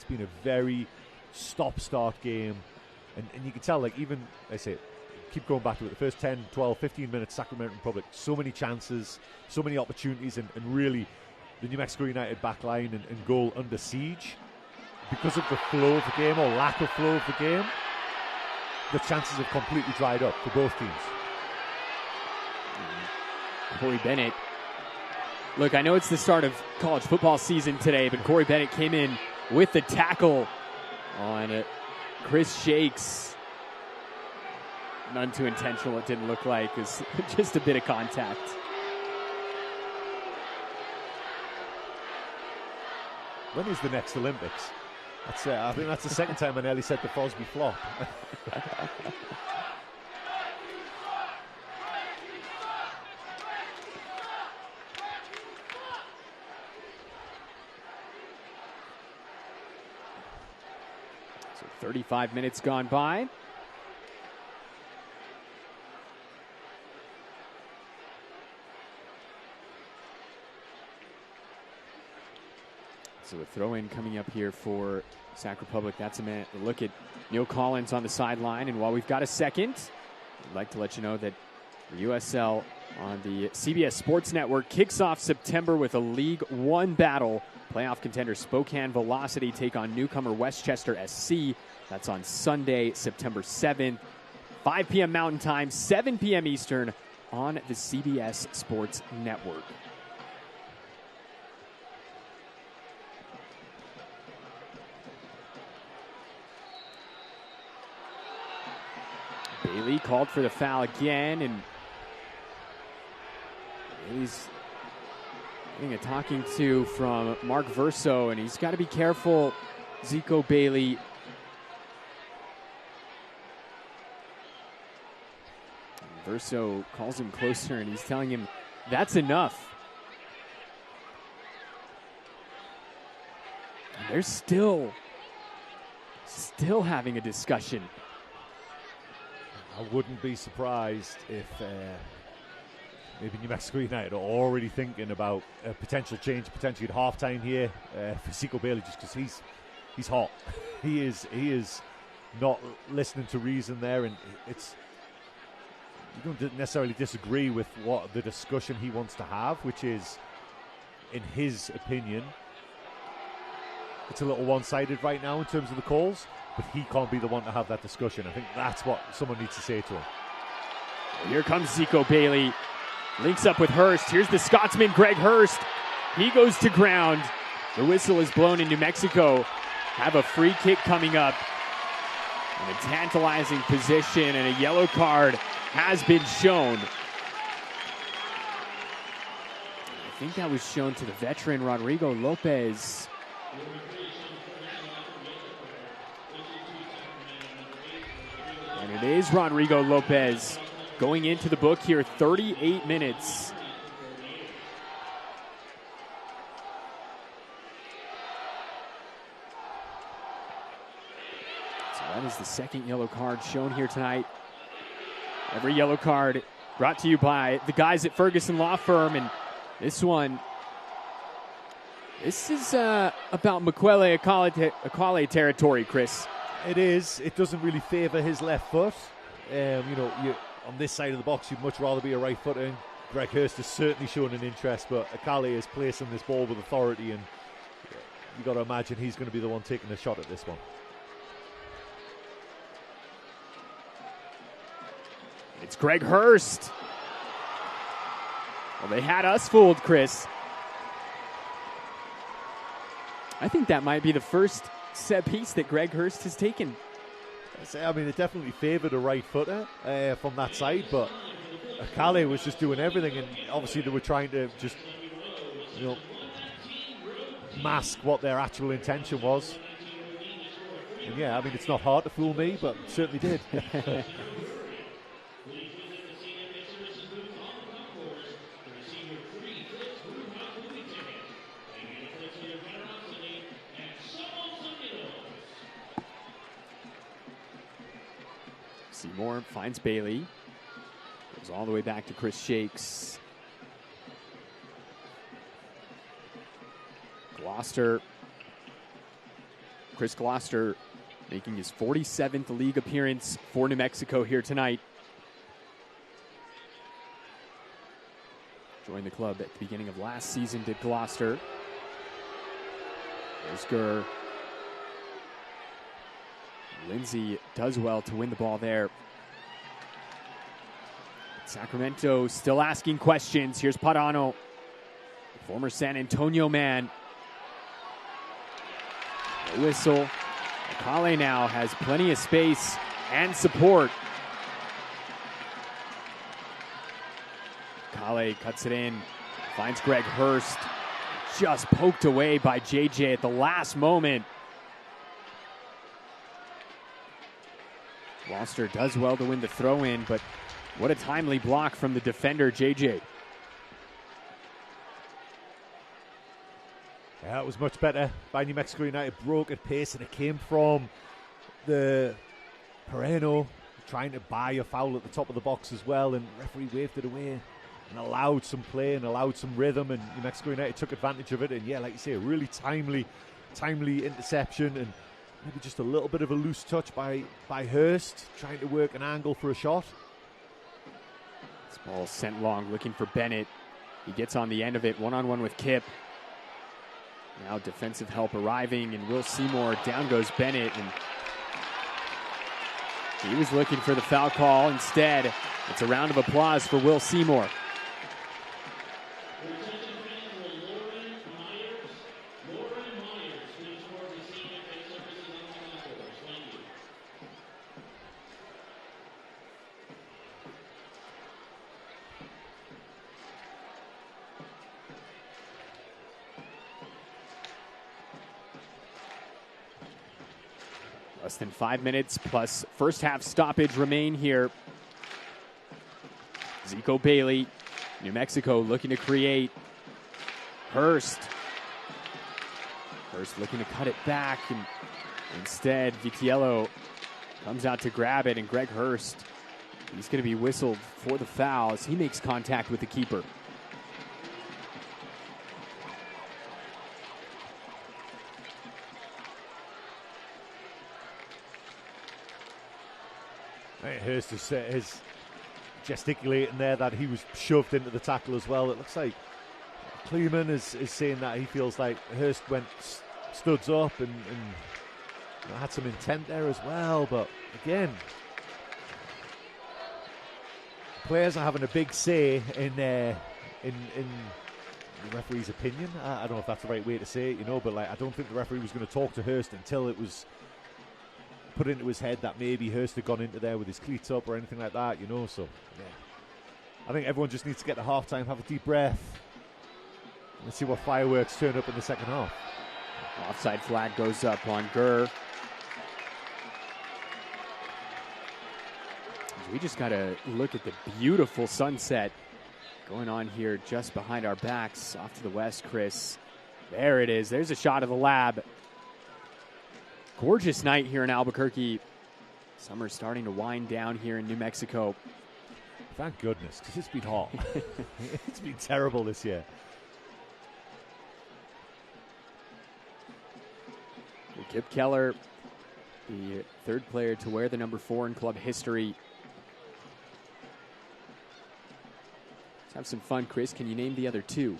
been a very stop-start game. And you can tell, like, even, I say, keep going back to it, the first 10, 12, 15 minutes, Sacramento Republic, so many chances, so many opportunities, and really the New Mexico United backline and goal under siege. Because of the flow of the game, or lack of flow of the game, the chances have completely dried up for both teams. Corey Bennett. Look, I know it's the start of college football season today, but Corey Bennett came in with the tackle on Chris Shakes. None too intentional, it didn't look like. It was just a bit of contact. When is the next Olympics? I think that's the second time I nearly said the Fosby flop. So 35 minutes gone by. So a throw-in coming up here for Sac Republic. That's a look at Neil Collins on the sideline. And while we've got a second, I'd like to let you know that USL on the CBS Sports Network kicks off September with a League One battle. Playoff contender Spokane Velocity take on newcomer Westchester SC. That's on Sunday, September 7th, 5 p.m. Mountain Time, 7 p.m. Eastern on the CBS Sports Network. Bailey called for the foul again, and he's getting a talking to from Mark Verso, and he's got to be careful, Zico Bailey. And Verso calls him closer, and he's telling him that's enough. And they're still having a discussion. I wouldn't be surprised if maybe New Mexico United are already thinking about a potential change, potentially at halftime here for Zico Bailey, just because he's hot. he is not listening to reason there, and you don't necessarily disagree with what the discussion he wants to have, which is, in his opinion, it's a little one-sided right now in terms of the calls. But he can't be the one to have that discussion. I think that's what someone needs to say to him. Here comes Zico Bailey. Links up with Hurst. Here's the Scotsman, Greg Hurst. He goes to ground. The whistle is blown in New Mexico. Have a free kick coming up. In a tantalizing position, and a yellow card has been shown. I think that was shown to the veteran Rodrigo Lopez. And it is Rodrigo Lopez going into the book here, 38 minutes. So that is the second yellow card shown here tonight. Every yellow card brought to you by the guys at Ferguson Law Firm. And this is about Makwele Akale territory, Chris. It is. It doesn't really favour his left foot. On this side of the box, you'd much rather be a right footer. Greg Hurst has certainly shown an interest, but Akale is placing this ball with authority, and you've got to imagine he's going to be the one taking a shot at this one. It's Greg Hurst. Well, they had us fooled, Chris. I think that might be the first set piece that Greg Hurst has taken. I mean, it definitely favoured a right footer from that side, but Akale was just doing everything, and obviously they were trying to just, mask what their actual intention was. And yeah, I mean, it's not hard to fool me, but it certainly did. Seymour finds Bailey. Goes all the way back to Chris Shakes. Chris Gloucester making his 47th league appearance for New Mexico here tonight. Joined the club at the beginning of last season, did Gloucester. There's Gurr. Lindsay does well to win the ball there. Sacramento still asking questions. Here's Parano, former San Antonio man. A whistle. Akale now has plenty of space and support. Akale cuts it in, finds Greg Hurst. Just poked away by JJ at the last moment. Gloucester does well to win the throw-in, but what a timely block from the defender, JJ. Yeah, it was much better by New Mexico United. Broke at pace, and it came from the Pereno trying to buy a foul at the top of the box as well, and the referee waved it away and allowed some play and allowed some rhythm, and New Mexico United took advantage of it. And yeah, like you say, a really timely interception, and maybe just a little bit of a loose touch by Hurst, trying to work an angle for a shot. This ball sent long, looking for Bennett. He gets on the end of it, one-on-one with Kip. Now defensive help arriving, and Will Seymour. Down goes Bennett, and he was looking for the foul call. Instead, it's a round of applause for Will Seymour. Less than 5 minutes plus first half stoppage remain here. Zico Bailey, New Mexico looking to create. Hurst looking to cut it back, and instead Vitiello comes out to grab it, and Greg Hurst, he's going to be whistled for the foul as he makes contact with the keeper. Hurst is gesticulating there that he was shoved into the tackle as well. It looks like Kleeman is saying that he feels like Hurst stood up and had some intent there as well. But again, players are having a big say in the referee's opinion. I don't know if that's the right way to say it, but like, I don't think the referee was going to talk to Hurst until it was put into his head that maybe Hurst had gone into there with his cleats up or anything like that, so yeah. I think everyone just needs to get to half-time, have a deep breath. Let's see what fireworks turn up in the second half. Offside flag goes up on Gurr. We just got to look at the beautiful sunset going on here just behind our backs off to the west, Chris. There it is. There's a shot of the lab. Gorgeous night here in Albuquerque. Summer's starting to wind down here in New Mexico. Thank goodness, because it's been hot. It's been terrible this year. Kip Keller, the third player to wear the number 4 in club history. Let's have some fun, Chris. Can you name the other 2?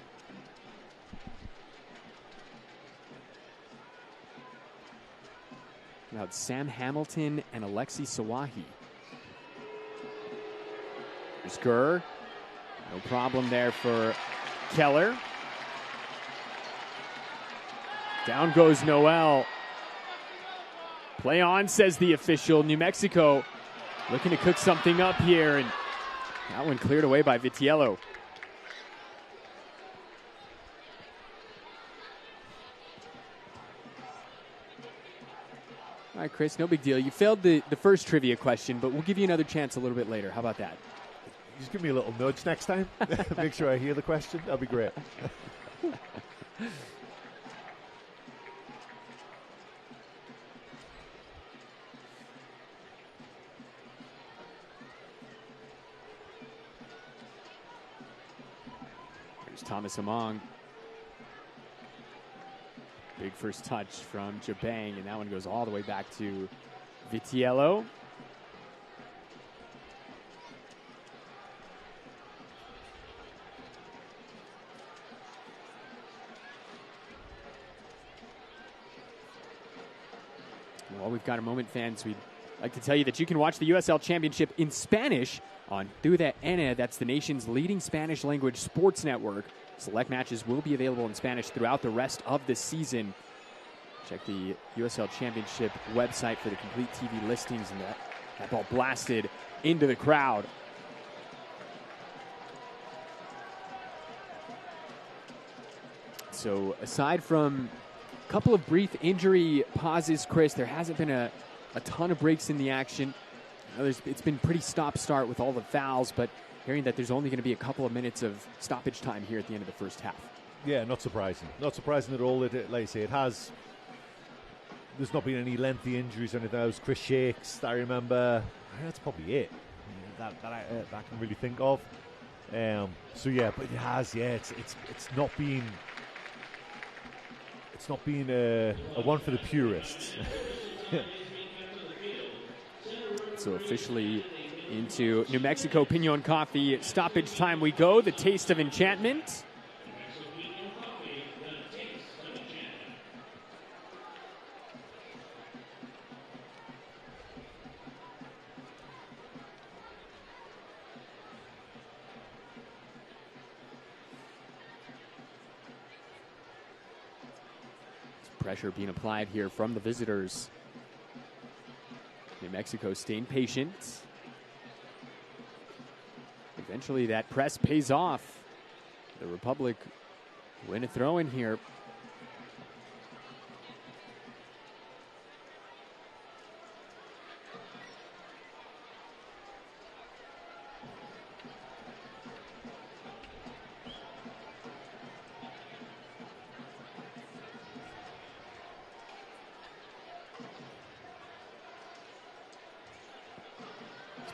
About Sam Hamilton and Alexi Sawahi. There's Gurr. No problem there for Keller. Down goes Noel. Play on, says the official. New Mexico looking to cook something up here, and that one cleared away by Vitiello. All right, Chris, no big deal. You failed the first trivia question, but we'll give you another chance a little bit later. How about that? Just give me a little nudge next time. Make sure I hear the question. That'll be great. There's Thomas Among. Big first touch from Jabang, and that one goes all the way back to Vitiello. While we've got a moment, fans, we'd like to tell you that you can watch the USL Championship in Spanish on TUDN. That's the nation's leading Spanish language sports network. Select matches will be available in Spanish throughout the rest of the season. Check the USL Championship website for the complete TV listings, and that ball blasted into the crowd. So aside from a couple of brief injury pauses, Chris, there hasn't been a ton of breaks in the action. It's been pretty stop-start with all the fouls, but hearing that there's only going to be a couple of minutes of stoppage time here at the end of the first half. Yeah, not surprising. Not surprising at all. Like I say, there's not been any lengthy injuries or anything else. Chris Shakes, I remember. That's probably it that I can really think of. So yeah, but it has. Yeah, it's not been. It's not been a one for the purists. So officially into New Mexico Pinon Coffee stoppage time we go. The taste of enchantment. Pressure being applied here from the visitors. New Mexico staying patient. Eventually that press pays off. The Republic win a throw in here.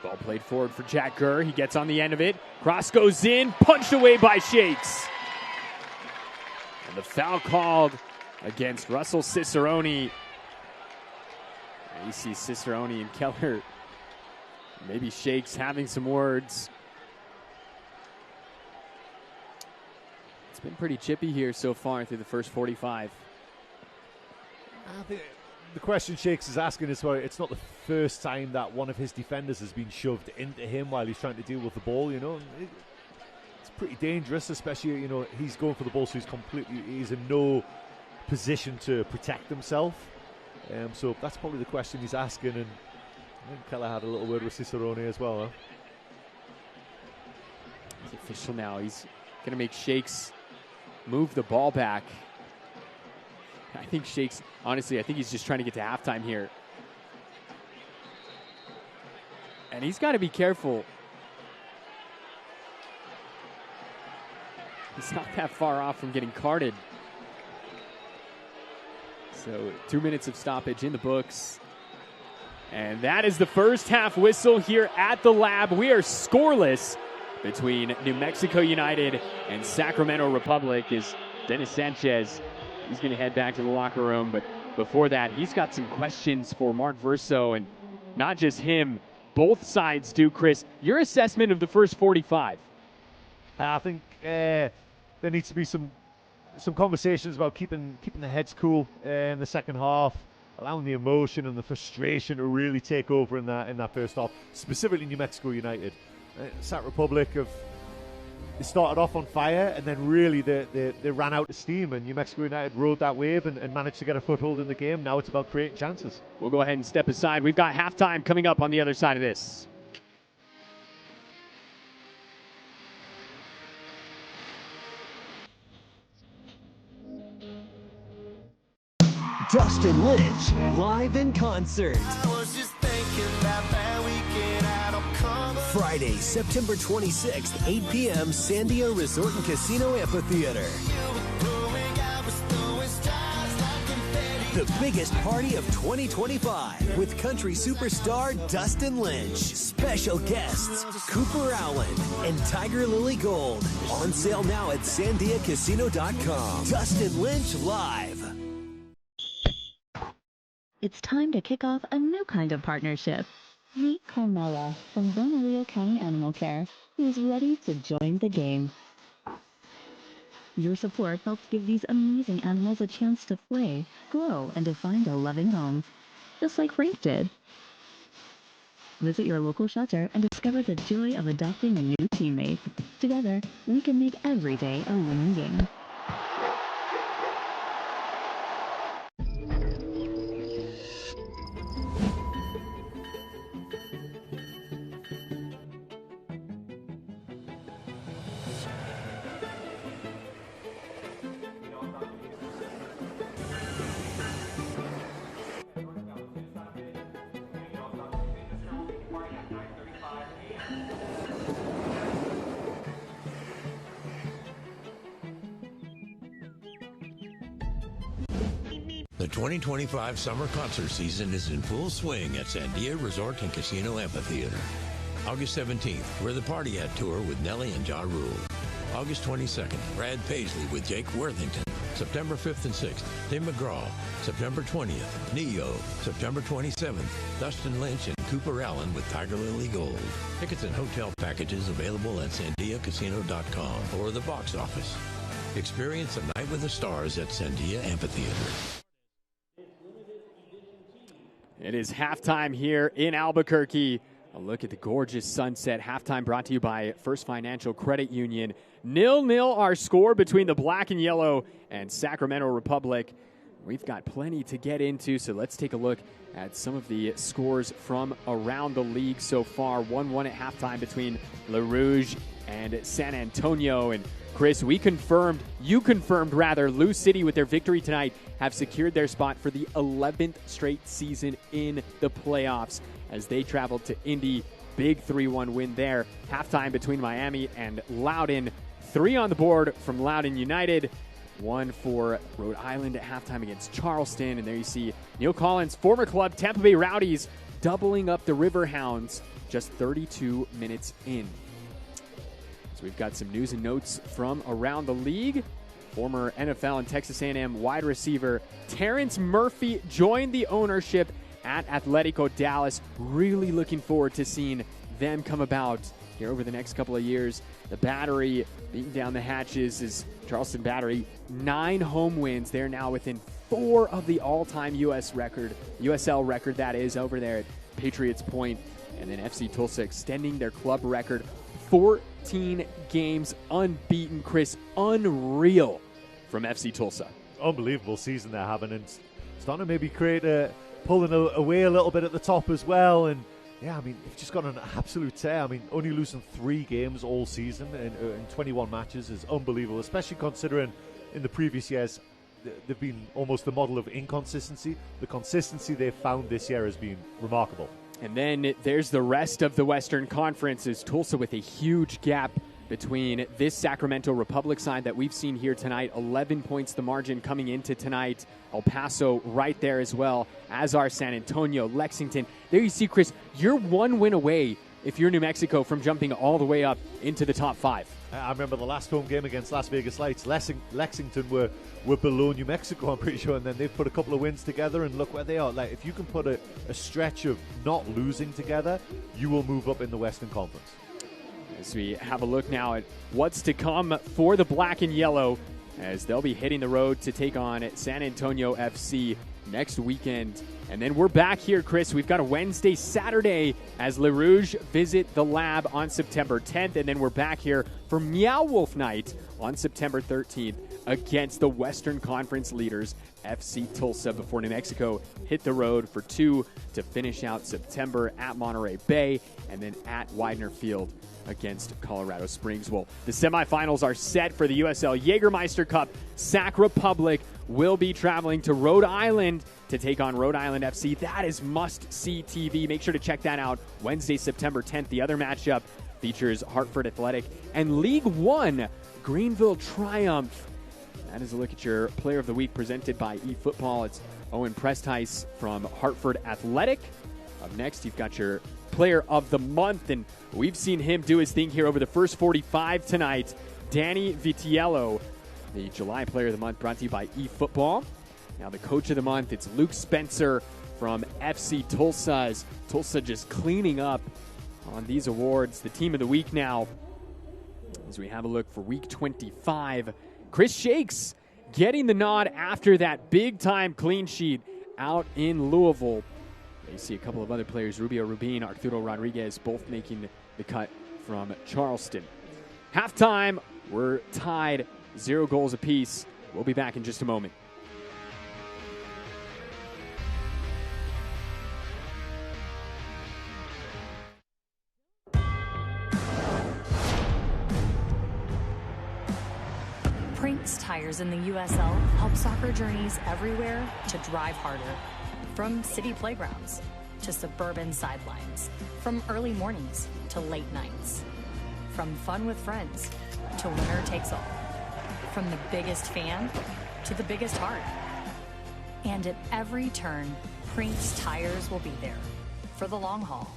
Ball played forward for Jack Gurr. He gets on the end of it. Cross goes in, punched away by Shakes. And the foul called against Russell Cicerone. And you see Cicerone and Keller, maybe Shakes having some words. It's been pretty chippy here so far through the first 45. I think the question Shakes is asking is, well, it's not the first time that one of his defenders has been shoved into him while he's trying to deal with the ball, you know. It's pretty dangerous, especially, you know, he's going for the ball, so he's in no position to protect himself. So that's probably the question he's asking, and I think Keller had a little word with Cicerone as well, huh? It's official now. He's going to make Shakes move the ball back. I think Shakes, honestly, I think he's just trying to get to halftime here. And he's got to be careful. He's not that far off from getting carded. So 2 minutes of stoppage in the books. And that is the first half whistle here at the Lab. We are scoreless between New Mexico United and Sacramento Republic as Dennis Sanchez, he's going to head back to the locker room. But before that, he's got some questions for Mark Verso, and not just him, both sides do. Chris, your assessment of the first 45? I think there needs to be some conversations about keeping the heads cool in the second half, allowing the emotion and the frustration to really take over in that first half, specifically New Mexico United. Sac Republic they started off on fire, and then really they ran out of steam, and New Mexico United rode that wave and managed to get a foothold in the game. Now it's about creating chances. We'll go ahead and step aside. We've got halftime coming up on the other side of this. Dustin Lynch, live in concert. Friday, September 26th, 8 p.m., Sandia Resort and Casino Amphitheater. The biggest party of 2025 with country superstar Dustin Lynch. Special guests Cooper Allen and Tiger Lily Gold. On sale now at sandiacasino.com. Dustin Lynch live. It's time to kick off a new kind of partnership. Meet Carmela from Bernalillo County Animal Care, who's ready to join the game. Your support helps give these amazing animals a chance to play, grow, and to find a loving home, just like Frank did. Visit your local shelter and discover the joy of adopting a new teammate. Together, we can make every day a winning game. The 2025 summer concert season is in full swing at Sandia Resort and Casino Amphitheater. August 17th, we're the Party At Tour with Nelly and Ja Rule. August 22nd, Brad Paisley with Jake Worthington. September 5th and 6th, Tim McGraw. September 20th, Neo. September 27th, Dustin Lynch and Cooper Allen with Tiger Lily Gold. Tickets and hotel packages available at sandiacasino.com or the box office. Experience the night with the stars at Sandia Amphitheater. It is halftime here in Albuquerque. A look at the gorgeous sunset. Halftime brought to you by First Financial Credit Union. 0-0 our score between the Black and Yellow and Sacramento Republic. We've got plenty to get into, so let's take a look at some of the scores from around the league so far. 1-1 at halftime between Le Rouge and San Antonio. And Chris, you confirmed Lou City with their victory tonight have secured their spot for the 11th straight season in the playoffs as they traveled to Indy. Big 3-1 win there. Halftime between Miami and Loudoun. 3 on the board from Loudoun United. 1 for Rhode Island at halftime against Charleston. And there you see Neil Collins, former club Tampa Bay Rowdies, doubling up the Riverhounds just 32 minutes in. So we've got some news and notes from around the league. Former NFL and Texas A&M wide receiver Terrence Murphy joined the ownership at Atletico Dallas. Really looking forward to seeing them come about here over the next couple of years. The Battery beating down the hatches is Charleston Battery. 9 home wins. They're now within 4 of the all-time USL record that is over there at Patriots Point. And then FC Tulsa extending their club record. 14 games unbeaten, Chris. Unreal from FC Tulsa. Unbelievable season they're having, and starting to maybe pulling away a little bit at the top as well. And yeah, I mean, they've just got an absolute tear. I mean, only losing 3 games all season in 21 matches is unbelievable, especially considering in the previous years they've been almost the model of inconsistency. The consistency they've found this year has been remarkable. And then there's the rest of the Western Conference, is Tulsa with a huge gap between this Sacramento Republic side that we've seen here tonight. 11 points the margin coming into tonight. El Paso right there as well, as are San Antonio, Lexington. There you see, Chris, you're 1 win away if you're New Mexico from jumping all the way up into the top 5. I remember the last home game against Las Vegas Lights. Lexington were below New Mexico, I'm pretty sure, and then they've put a couple of wins together, and look where they are. Like, if you can put a stretch of not losing together, you will move up in the Western Conference. As we have a look now at what's to come for the Black and Yellow, as they'll be hitting the road to take on San Antonio FC next weekend. And then we're back here, Chris. We've got a Wednesday, Saturday as Le Rouge visit the Lab on September 10th. And then we're back here for Meow Wolf Night on September 13th against the Western Conference leaders, FC Tulsa, before New Mexico hit the road for 2 to finish out September at Monterey Bay and then at Widener Field against Colorado Springs. Well, the semifinals are set for the USL Jägermeister Cup. Sac Republic will be traveling to Rhode Island to take on Rhode Island FC. That is must-see TV. Make sure to check that out Wednesday, September 10th. The other matchup features Hartford Athletic and League One Greenville Triumph. That is a look at your Player of the Week presented by eFootball. It's Owen Prestice from Hartford Athletic. Up next, you've got your Player of the Month, and we've seen him do his thing here over the first 45 tonight. Danny Vitiello, the July Player of the Month, brought to you by eFootball. Now the Coach of the Month, it's Luke Spencer from FC Tulsa. Tulsa just cleaning up on these awards. The Team of the Week now, as we have a look for Week 25. Chris Shakes getting the nod after that big-time clean sheet out in Louisville. You see a couple of other players, Rubio Rubin, Arturo Rodriguez, both making the cut from Charleston. Halftime, we're tied 0 goals apiece. We'll be back in just a moment. Prinks tires in the USL help soccer journeys everywhere to drive harder. From city playgrounds to suburban sidelines. From early mornings to late nights. From fun with friends to winner takes all. From the biggest fan to the biggest heart. And at every turn, Prinks tires will be there for the long haul.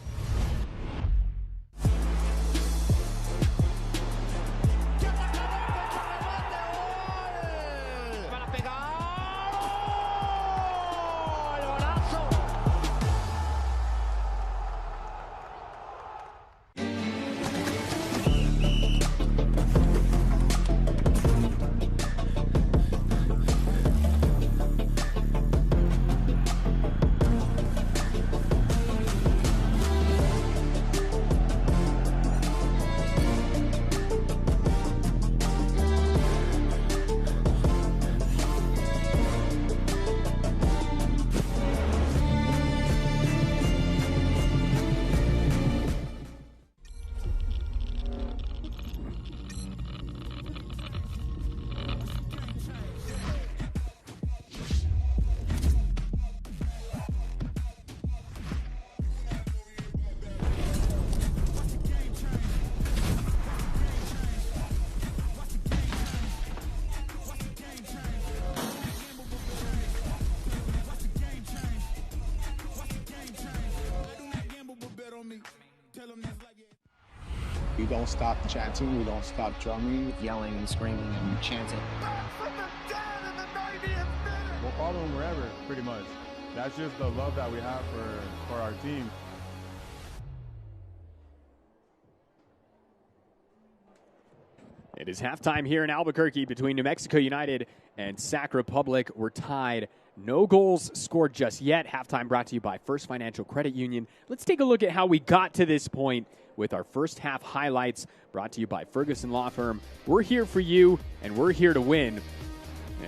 We don't stop chanting, we don't stop drumming, yelling and screaming and chanting. We'll follow them wherever, pretty much. That's just the love that we have for our team. It is halftime here in Albuquerque between New Mexico United and Sac Republic. We're tied. No goals scored just yet. Halftime brought to you by First Financial Credit Union. Let's take a look at how we got to this point with our first half highlights brought to you by Ferguson Law Firm. We're here for you, and we're here to win.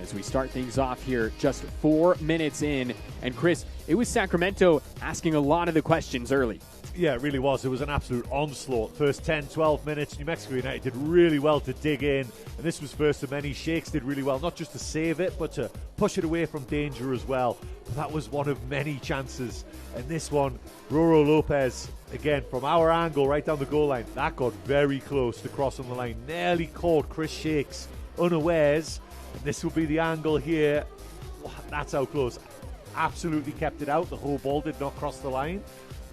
As we start things off here, just 4 minutes in. And Chris, it was Sacramento asking a lot of the questions early. Yeah, it really was. It was an absolute onslaught. First 10, 12 minutes, New Mexico United did really well to dig in. And this was first of many. Shakes did really well, not just to save it, but to push it away from danger as well. But that was one of many chances. And this one, Roro Lopez, again, from our angle, right down the goal line, that got very close to crossing the line. Nearly caught Chris Shakes unawares. And this will be the angle here. That's how close. Absolutely kept it out. The whole ball did not cross the line.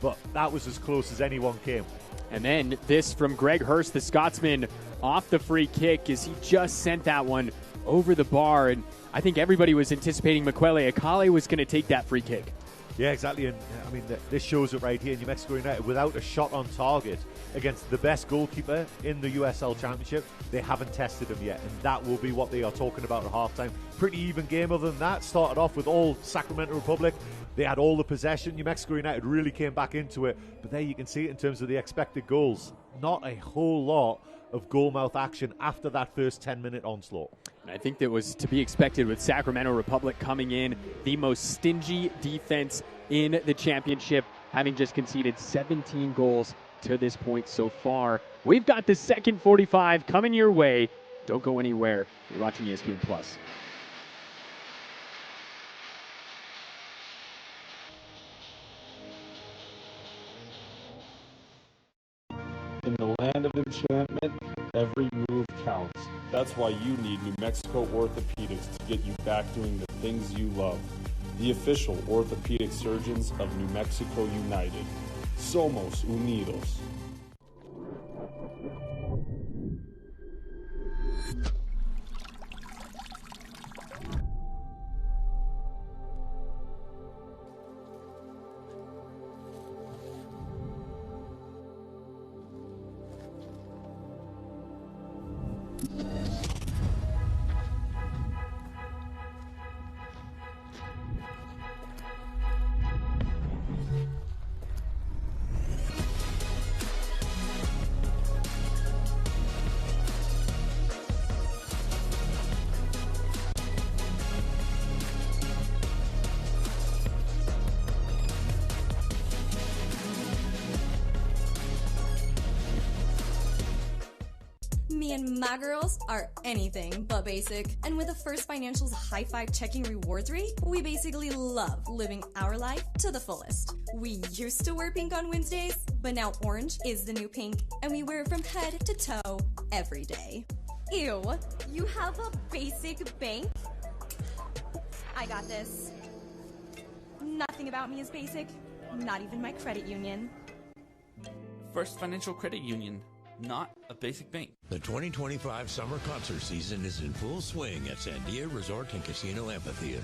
But that was as close as anyone came. And then this from Greg Hurst, the Scotsman, off the free kick as he just sent that one over the bar. And I think everybody was anticipating Makwele Akale was going to take that free kick. Yeah, exactly. And I mean, this shows it right here. New Mexico United, without a shot on target against the best goalkeeper in the USL Championship, they haven't tested him yet. And that will be what they are talking about at halftime. Pretty even game other than that. Started off with all Sacramento Republic. They had all the possession. New Mexico United really came back into it. But there you can see it in terms of the expected goals. Not a whole lot of goal-mouth action after that first 10-minute onslaught. And I think that was to be expected with Sacramento Republic coming in the most stingy defense in the championship, having just conceded 17 goals to this point so far. We've got the second 45 coming your way. Don't go anywhere. You're watching ESPN Plus. In the land of enchantment, every move counts. That's why you need New Mexico Orthopedics to get you back doing the things you love. The official orthopedic surgeons of New Mexico United. Somos Unidos. Me and my girls are anything but basic. And with the First Financial's high five checking rewards rate, we basically love living our life to the fullest. We used to wear pink on Wednesdays, but now orange is the new pink, and we wear it from head to toe every day. Ew, you have a basic bank? I got this. Nothing about me is basic, not even my credit union. First Financial Credit Union. Not a basic bank. The 2025 summer concert season is in full swing at Sandia Resort and Casino Amphitheater.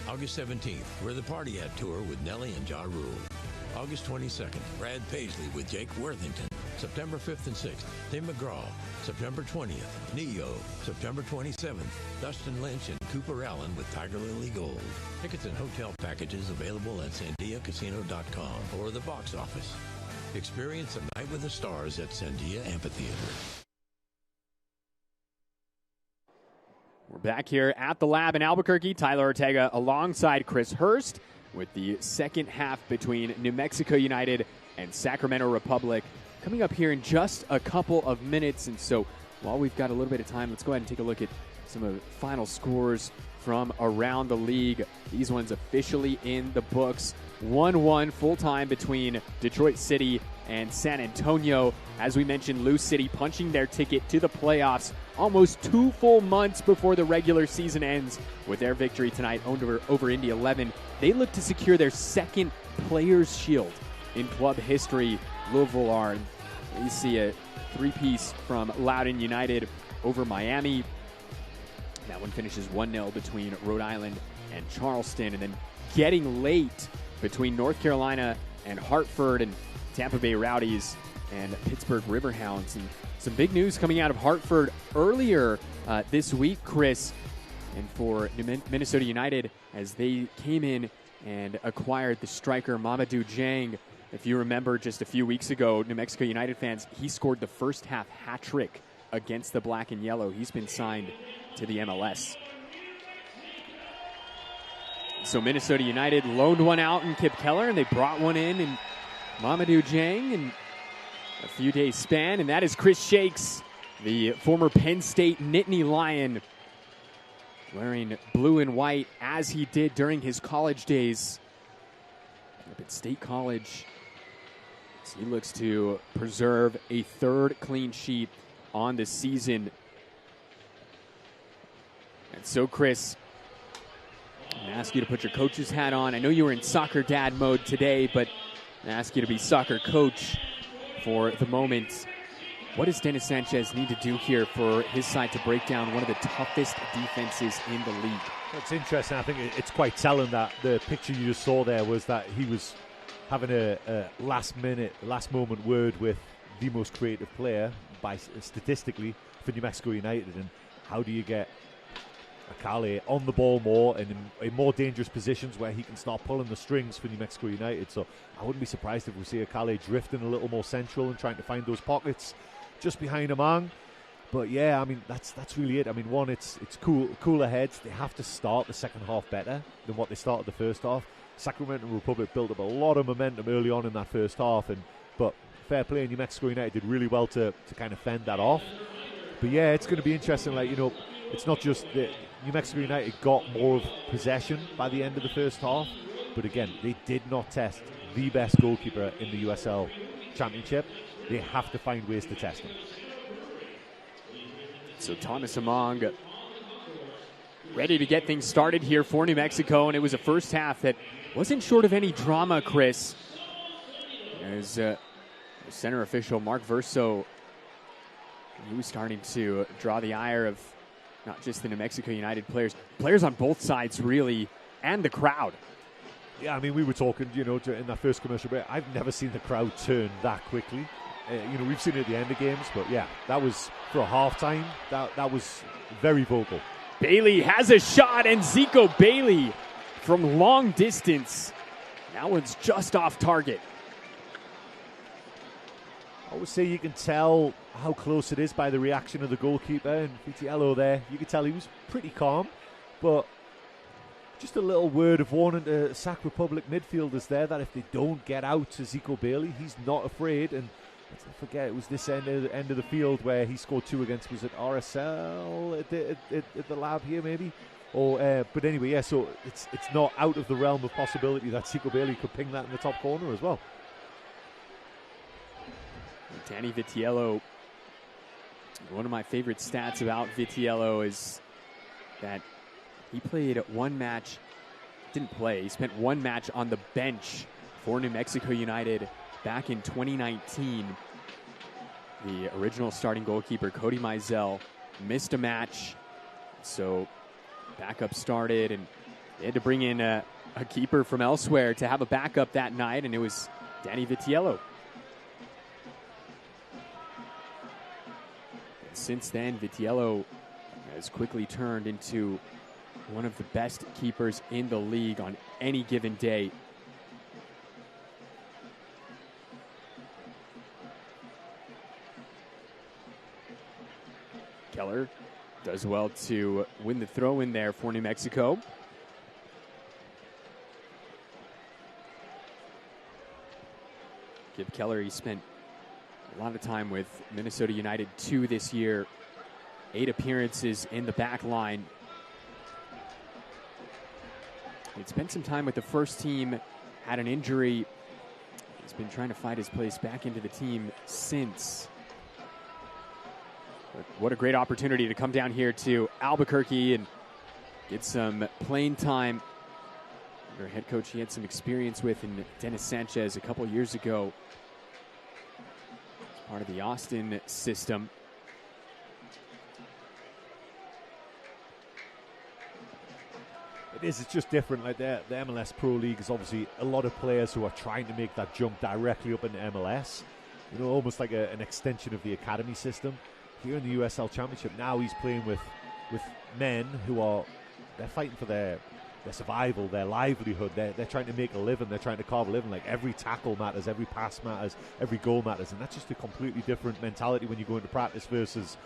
August 17th, we're the Party Hat Tour with Nelly and Ja Rule. August 22nd, Brad Paisley with Jake Worthington. September 5th and 6th, Tim McGraw. September 20th, Neo. September 27th, Dustin Lynch and Cooper Allen with Tiger Lily Gold. Tickets and hotel packages available at sandiacasino.com or the box office. Experience a night with the stars at Sandia Amphitheater. We're back here at the lab in Albuquerque. Tyler Ortega alongside Chris Hurst with the second half between New Mexico United and Sacramento Republic coming up here in just a couple of minutes. And so while we've got a little bit of time, let's go ahead and take a look at some of the final scores from around the league. These ones officially in the books. 1-1 full-time between Detroit City and San Antonio. As we mentioned, Lou City punching their ticket to the playoffs almost 2 full months before the regular season ends with their victory tonight over Indy 11. They look to secure their second Players' Shield in club history. Louisville are. You see a three-piece from Loudoun United over Miami. That one finishes 1-0 between Rhode Island and Charleston. And then getting late between North Carolina and Hartford, and Tampa Bay Rowdies and Pittsburgh Riverhounds. And some big news coming out of Hartford earlier this week, Chris, and for Minnesota United, as they came in and acquired the striker Mamadou Dieng. If you remember just a few weeks ago, New Mexico United fans, he scored the first half hat trick against the Black and Yellow. He's been signed to the MLS. So Minnesota United loaned one out in Kip Keller, and they brought one in Mamadou Dieng in a few days span, and that is Chris Shakes, the former Penn State Nittany Lion, wearing blue and white as he did during his college days up at State College. So he looks to preserve a third clean sheet on the season. And so, Chris, I'm going to ask you to put your coach's hat on. I know you were in soccer dad mode today, but I ask you to be soccer coach for the moment. What does Dennis Sanchez need to do here for his side to break down one of the toughest defenses in the league? It's interesting. I think it's quite telling that the picture you just saw there was that he was having a last moment word with the most creative player statistically for New Mexico United. And how do you get Akale on the ball more and in more dangerous positions where he can start pulling the strings for New Mexico United? So I wouldn't be surprised if we see Akale drifting a little more central and trying to find those pockets just behind Amang. But yeah, I mean, that's really it. I mean, one, it's cooler heads. They have to start the second half better than what they started the first half. Sacramento Republic built up a lot of momentum early on in that first half, but fair play, New Mexico United did really well to kind of fend that off. But yeah, it's going to be interesting. Like, you know, it's not just that New Mexico United got more of possession by the end of the first half, but again, they did not test the best goalkeeper in the USL Championship. They have to find ways to test him. So Thomas Among ready to get things started here for New Mexico, and it was a first half that wasn't short of any drama, Chris. As center official Mark Verso, he was starting to draw the ire of not just the New Mexico United players on both sides, really, and the crowd. Yeah, I mean, we were talking, in that first commercial break. I've never seen the crowd turn that quickly. We've seen it at the end of games, but yeah, that was for a halftime. That was very vocal. Bailey has a shot, and Zico Bailey from long distance. That one's just off target. I would say you can tell how close it is by the reaction of the goalkeeper, and Vitiello there. You could tell he was pretty calm, but just a little word of warning to Sac Republic midfielders there that if they don't get out to Zico Bailey, he's not afraid. And let's not forget, it was this end of the field where he scored 2 against, was it RSL at the lab here maybe? But anyway, yeah, so it's not out of the realm of possibility that Zico Bailey could ping that in the top corner as well. Danny Vitiello, one of my favorite stats about Vitiello is that he played one match, didn't play, he spent one match on the bench for New Mexico United back in 2019. The original starting goalkeeper, Cody Mizell, missed a match, so backup started, and they had to bring in a keeper from elsewhere to have a backup that night, and it was Danny Vitiello. Since then, Vitiello has quickly turned into one of the best keepers in the league on any given day. Keller does well to win the throw in there for New Mexico. Give Keller, he spent a lot of time with Minnesota United 2 this year. 8 appearances in the back line. He'd spent some time with the first team, had an injury. He's been trying to fight his place back into the team since. But what a great opportunity to come down here to Albuquerque and get some playing time. Their head coach he had some experience with in Dennis Sanchez a couple years ago. Part of the Austin system. It's just different. Like the MLS Pro League is obviously a lot of players who are trying to make that jump directly up into MLS. Almost like an extension of the academy system. Here in the USL Championship, now he's playing with men who they're fighting for their survival, their livelihood. They're trying to make a living. They're trying to carve a living. Like every tackle matters, every pass matters, every goal matters, and that's just a completely different mentality when you go into practice versus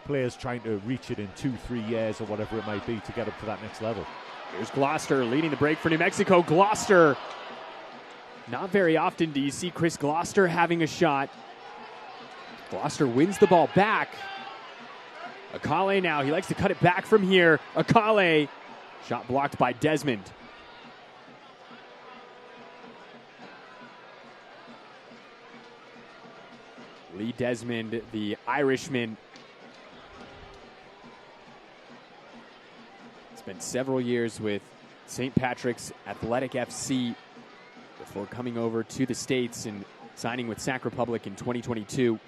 players trying to reach it in 2-3 years or whatever it might be to get up to that next level. Here's Gloucester leading the break for New Mexico. Gloucester, not very often do you see Chris Gloucester having a shot. Gloucester wins the ball back. Akale now, he likes to cut it back from here. Akale, shot blocked by Desmond. Lee Desmond, the Irishman. Spent several years with St. Patrick's Athletic FC before coming over to the States and signing with Sac Republic in 2022.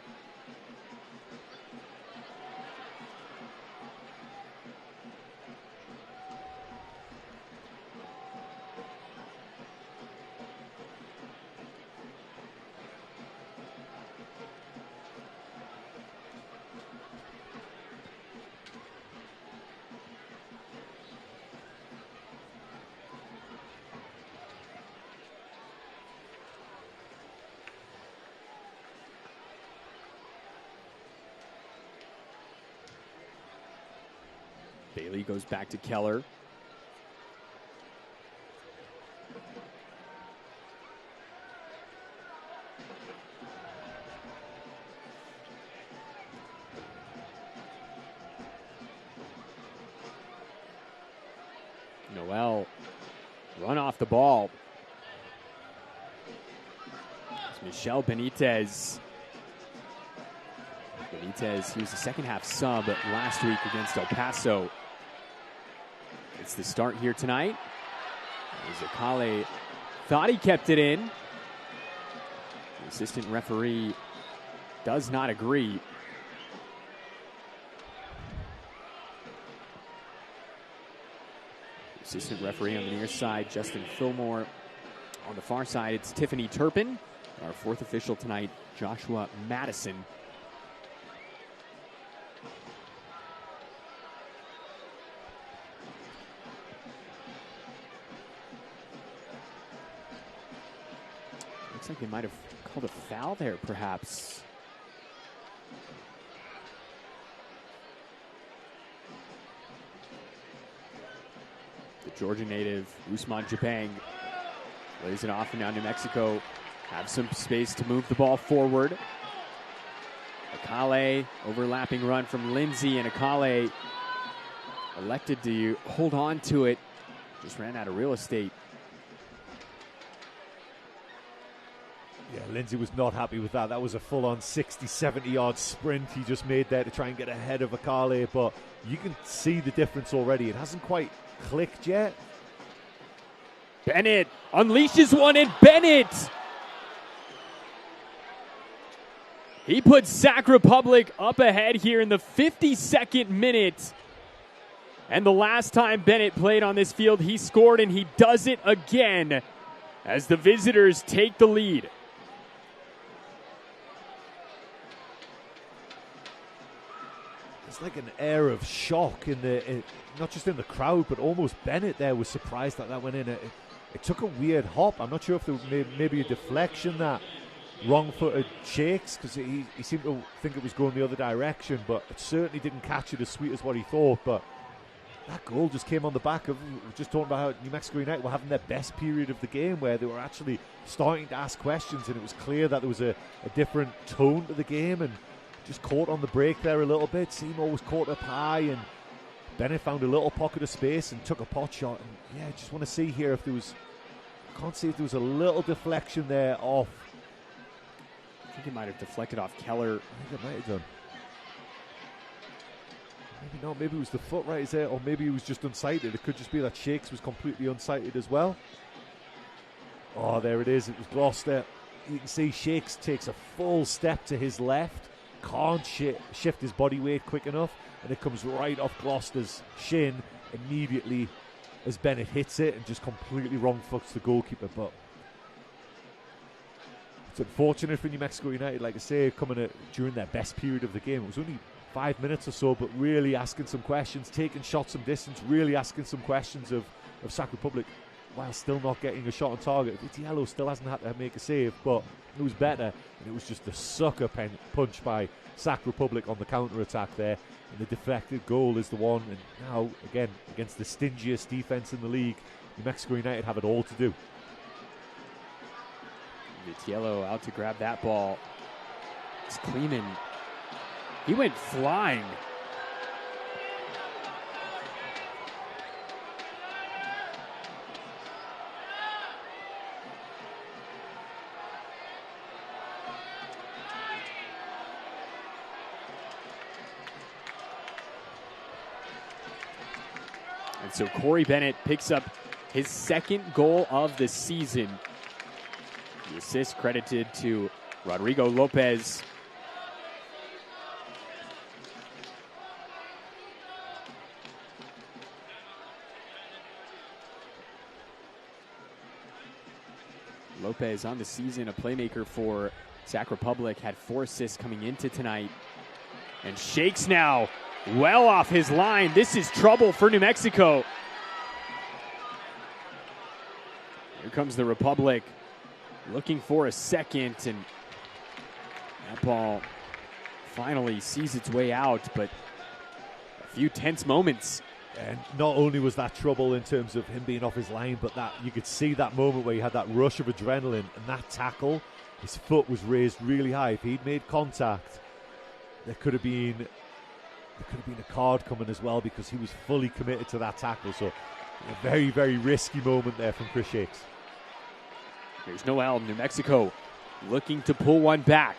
Bailey goes back to Keller. Noel, run off the ball. It's Michel Benitez. Benitez, he was a second half sub last week against El Paso. It's the start here tonight. Zakale thought he kept it in. The assistant referee does not agree. Assistant referee on the near side, Justin Fillmore. On the far side, it's Tiffany Turpin. Our fourth official tonight, Joshua Madison. Looks like they might have called a foul there, perhaps. The Georgia native, Usman Jabang, lays it off, and now New Mexico have some space to move the ball forward. Akale, overlapping run from Lindsay, and Akale elected to hold on to it. Just ran out of real estate. Yeah, Lindsay was not happy with that. That was a full-on 60, 70-yard sprint he just made there to try and get ahead of Akale, but you can see the difference already. It hasn't quite clicked yet. Bennett unleashes one, and Bennett! He puts Sac Republic up ahead here in the 52nd minute. And the last time Bennett played on this field, he scored, and he does it again as the visitors take the lead. It's like an air of shock not just in the crowd, but almost Bennett there was surprised that went in. It took a weird hop. I'm not sure if there was maybe a deflection that wrong-footed Shakes, because he seemed to think it was going the other direction, but it certainly didn't catch it as sweet as what he thought. But that goal just came on the back of, just talking about how New Mexico United were having their best period of the game, where they were actually starting to ask questions, and it was clear that there was a different tone to the game, and just caught on the break there a little bit. Seymour was caught up high, and Bennett found a little pocket of space and took a pot shot. And yeah, I just want to see here if there was, I can't see if there was a little deflection there off. I think he might have deflected off Keller. I think it might have done. Maybe not. Maybe it was the foot right there, or maybe he was just unsighted. It could just be that Shakes was completely unsighted as well. Oh, there it is. It was Gloucester. You can see Shakes takes a full step to his left. Can't shift his body weight quick enough, and it comes right off Gloucester's shin immediately as Bennett hits it and just completely wrong foots the goalkeeper. But it's unfortunate for New Mexico United, like I say, coming during their best period of the game. It was only 5 minutes or so, but really asking some questions, taking shots some distance, really asking some questions of Sac Republic, while still not getting a shot on target. Vitiello still hasn't had to make a save, but it was better, and it was just a sucker punch by Sac Republic on the counter-attack there, and the deflected goal is the one. And now, again, against the stingiest defence in the league, New Mexico United have it all to do. Vitiello out to grab that ball. It's Kleeman. He went flying. And so Corey Bennett picks up his second goal of the season. The assist credited to Rodrigo Lopez. Lopez on the season, a playmaker for Sac Republic, had 4 assists coming into tonight. And Shakes now well off his line. This is trouble for New Mexico. Here comes the Republic looking for a second, and that ball finally sees its way out, but a few tense moments. And not only was that trouble in terms of him being off his line, but that you could see that moment where he had that rush of adrenaline, and that tackle, his foot was raised really high. If he'd made contact, there could have been a card coming as well, because he was fully committed to that tackle. So a very, very risky moment there from Chris Shakes. Here's Noel, New Mexico, looking to pull one back.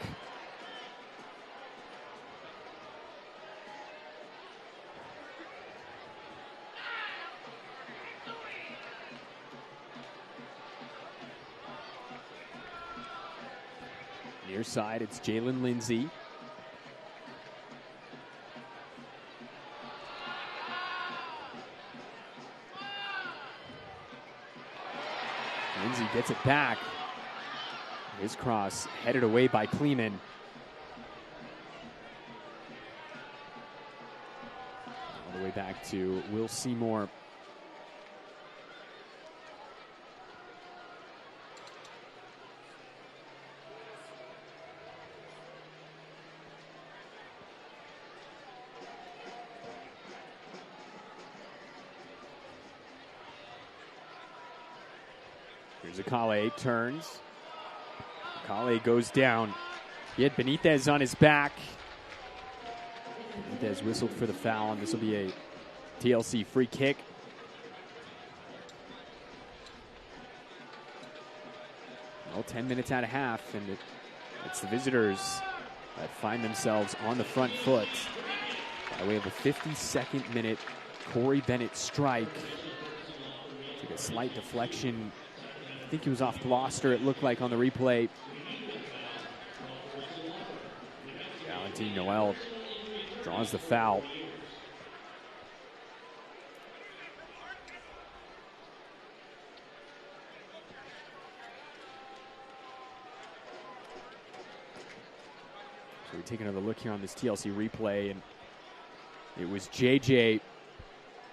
Near side, it's Jalen Lindsay. Lindsay gets it back. His cross headed away by Kleeman. All the way back to Will Seymour. Here's Akale, turns. Akale goes down. He had Benitez on his back. Benitez whistled for the foul, and this will be a TLC free kick. Well, 10 minutes out of half, and it's the visitors that find themselves on the front foot by way of a 52nd minute Corey Bennett strike. Took a slight deflection. I think he was off Gloucester, it looked like on the replay. Valentin Noel draws the foul. So we take another look here on this TLC replay, and it was JJ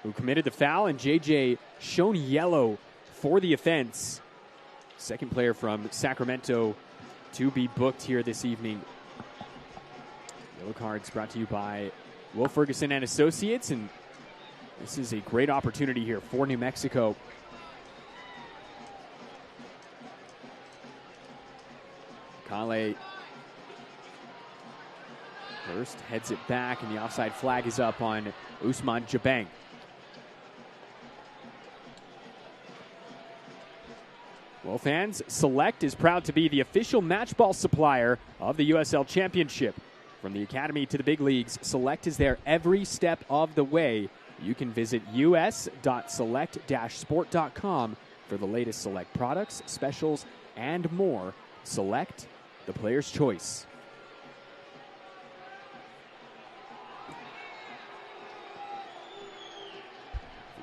who committed the foul, and JJ shown yellow for the offense. Second player from Sacramento to be booked here this evening. Yellow cards brought to you by Will Ferguson and Associates, and this is a great opportunity here for New Mexico. Kale first heads it back, and the offside flag is up on Usman Jabang. Well, fans, Select is proud to be the official match ball supplier of the USL Championship. From the Academy to the big leagues, Select is there every step of the way. You can visit us.select-sport.com for the latest Select products, specials, and more. Select, the player's choice.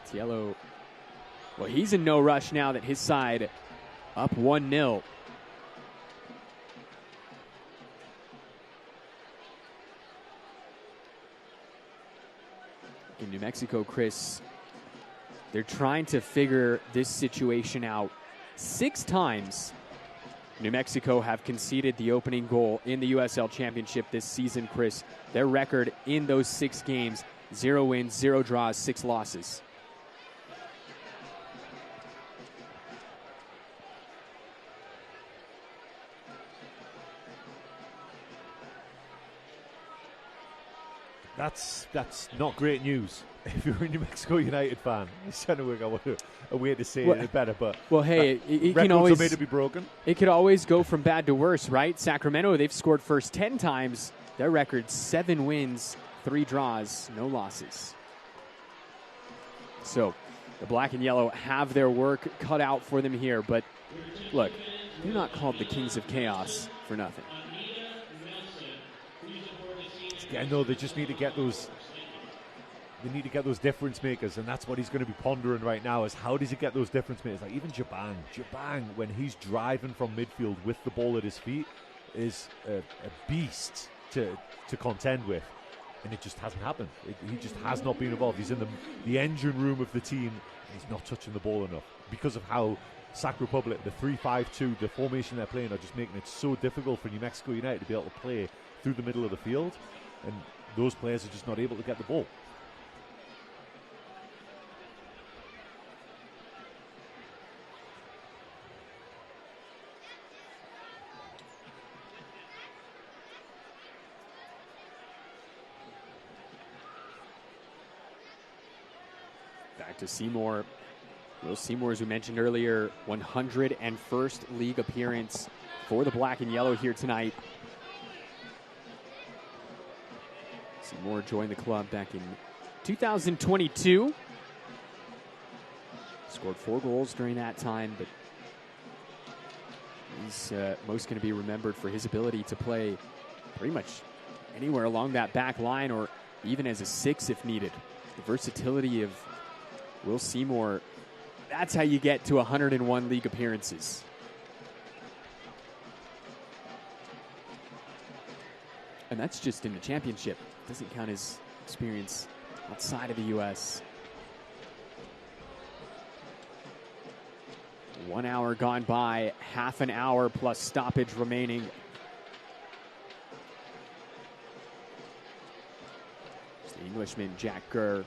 Vitiello, well, he's in no rush now that his side up 1-0. In New Mexico, Chris, they're trying to figure this situation out. 6 times New Mexico have conceded the opening goal in the USL Championship this season, Chris. Their record in those 6 games, 0 wins, 0 draws, 6 losses. That's not great news if you're a New Mexico United fan. It's trying to work out a way to say it better, but well, hey, it can always always made to be broken. It could always go from bad to worse, right? Sacramento, they've scored first 10 times. Their record 7 wins, 3 draws, no losses. So the black and yellow have their work cut out for them here, but look, they're not called the Kings of Chaos for nothing. I know they just need to get those. They need to get those difference makers, and that's what he's going to be pondering right now. Is how does he get those difference makers? Like even Jabang, when he's driving from midfield with the ball at his feet, is a beast to contend with, and it just hasn't happened. He just has not been involved. He's in the engine room of the team. And he's not touching the ball enough because of how Sac Republic, the 3-5-2, the formation they're playing, are just making it so difficult for New Mexico United to be able to play through the middle of the field. And those players are just not able to get the ball. Back to Seymour. Will Seymour, as we mentioned earlier, 101st league appearance for the black and yellow here tonight. Seymour joined the club back in 2022. Scored 4 goals during that time, but He's most going to be remembered for his ability to play pretty much anywhere along that back line or even as a 6 if needed. The versatility of Will Seymour, that's how you get to 101 league appearances. And that's just in the championship. Doesn't count his experience outside of the U.S. 1 hour gone by, half an hour plus stoppage remaining. It's the Englishman, Jack Gurr.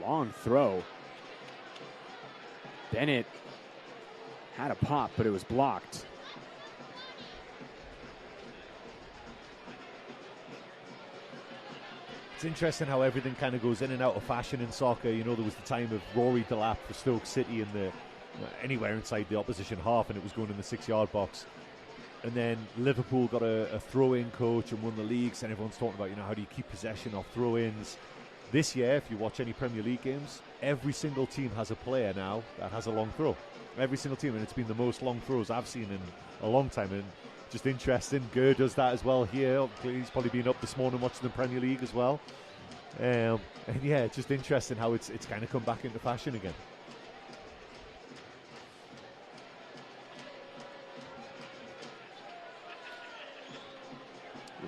Long throw. Bennett had a pop, but it was blocked. It's interesting how everything kind of goes in and out of fashion in soccer. You know, there was the time of Rory Delap for Stoke City in the anywhere inside the opposition half, and it was going in the 6-yard box. And then Liverpool got a throw-in coach and won the leagues, and everyone's talking about, you know, how do you keep possession of throw-ins? This year, if you watch any Premier League games, every single team has a player now that has a long throw. Every single team, and it's been the most long throws I've seen in a long time. And just interesting, Gurr does that as well here. He's probably been up this morning watching the Premier League as well. And yeah, it's just interesting how it's kind of come back into fashion again.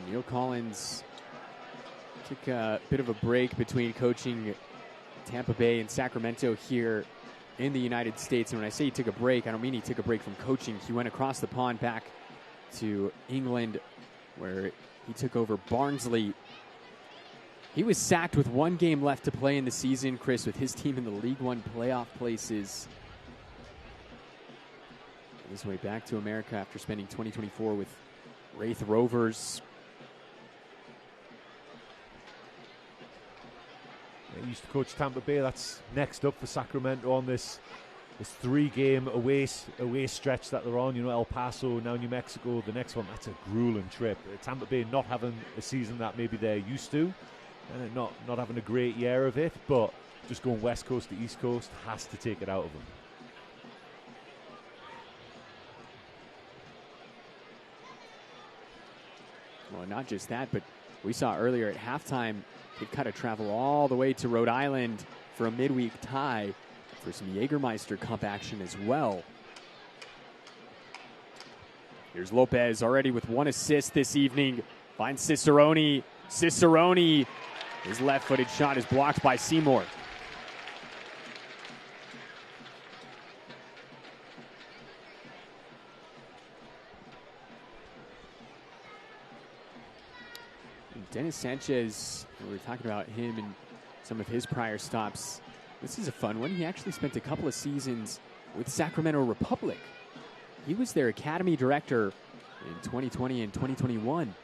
Neil Collins took a bit of a break between coaching Tampa Bay and Sacramento here in the United States. And when I say he took a break, I don't mean he took a break from coaching. He went across the pond back to England, where he took over Barnsley. He was sacked with 1 game left to play in the season, Chris, with his team in the League One playoff places. On his way back to America after spending 2024 with Wraith Rovers. He used to coach Tampa Bay. That's next up for Sacramento on this 3-game away stretch that they're on. You know, El Paso, now New Mexico. The next one, that's a grueling trip. Tampa Bay not having a season that maybe they're used to, and not having a great year of it, but just going West Coast to East Coast has to take it out of them. Well, not just that, but we saw earlier at halftime, they've got to travel all the way to Rhode Island for a midweek tie for some Jägermeister Cup action as well. Here's Lopez already with 1 assist this evening. Finds Cicerone. Cicerone, his left-footed shot is blocked by Seymour. Dennis Sanchez, we were talking about him and some of his prior stops. This is a fun one. He actually spent a couple of seasons with Sacramento Republic. He was their academy director in 2020 and 2021.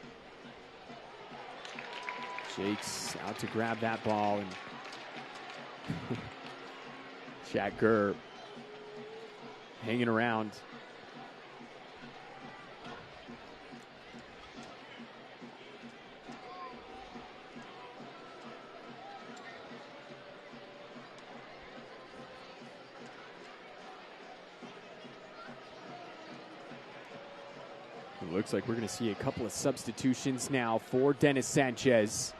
Jake's out to grab that ball, and Jack Gurr hanging around. It looks like we're going to see a couple of substitutions now for Dennis Sanchez.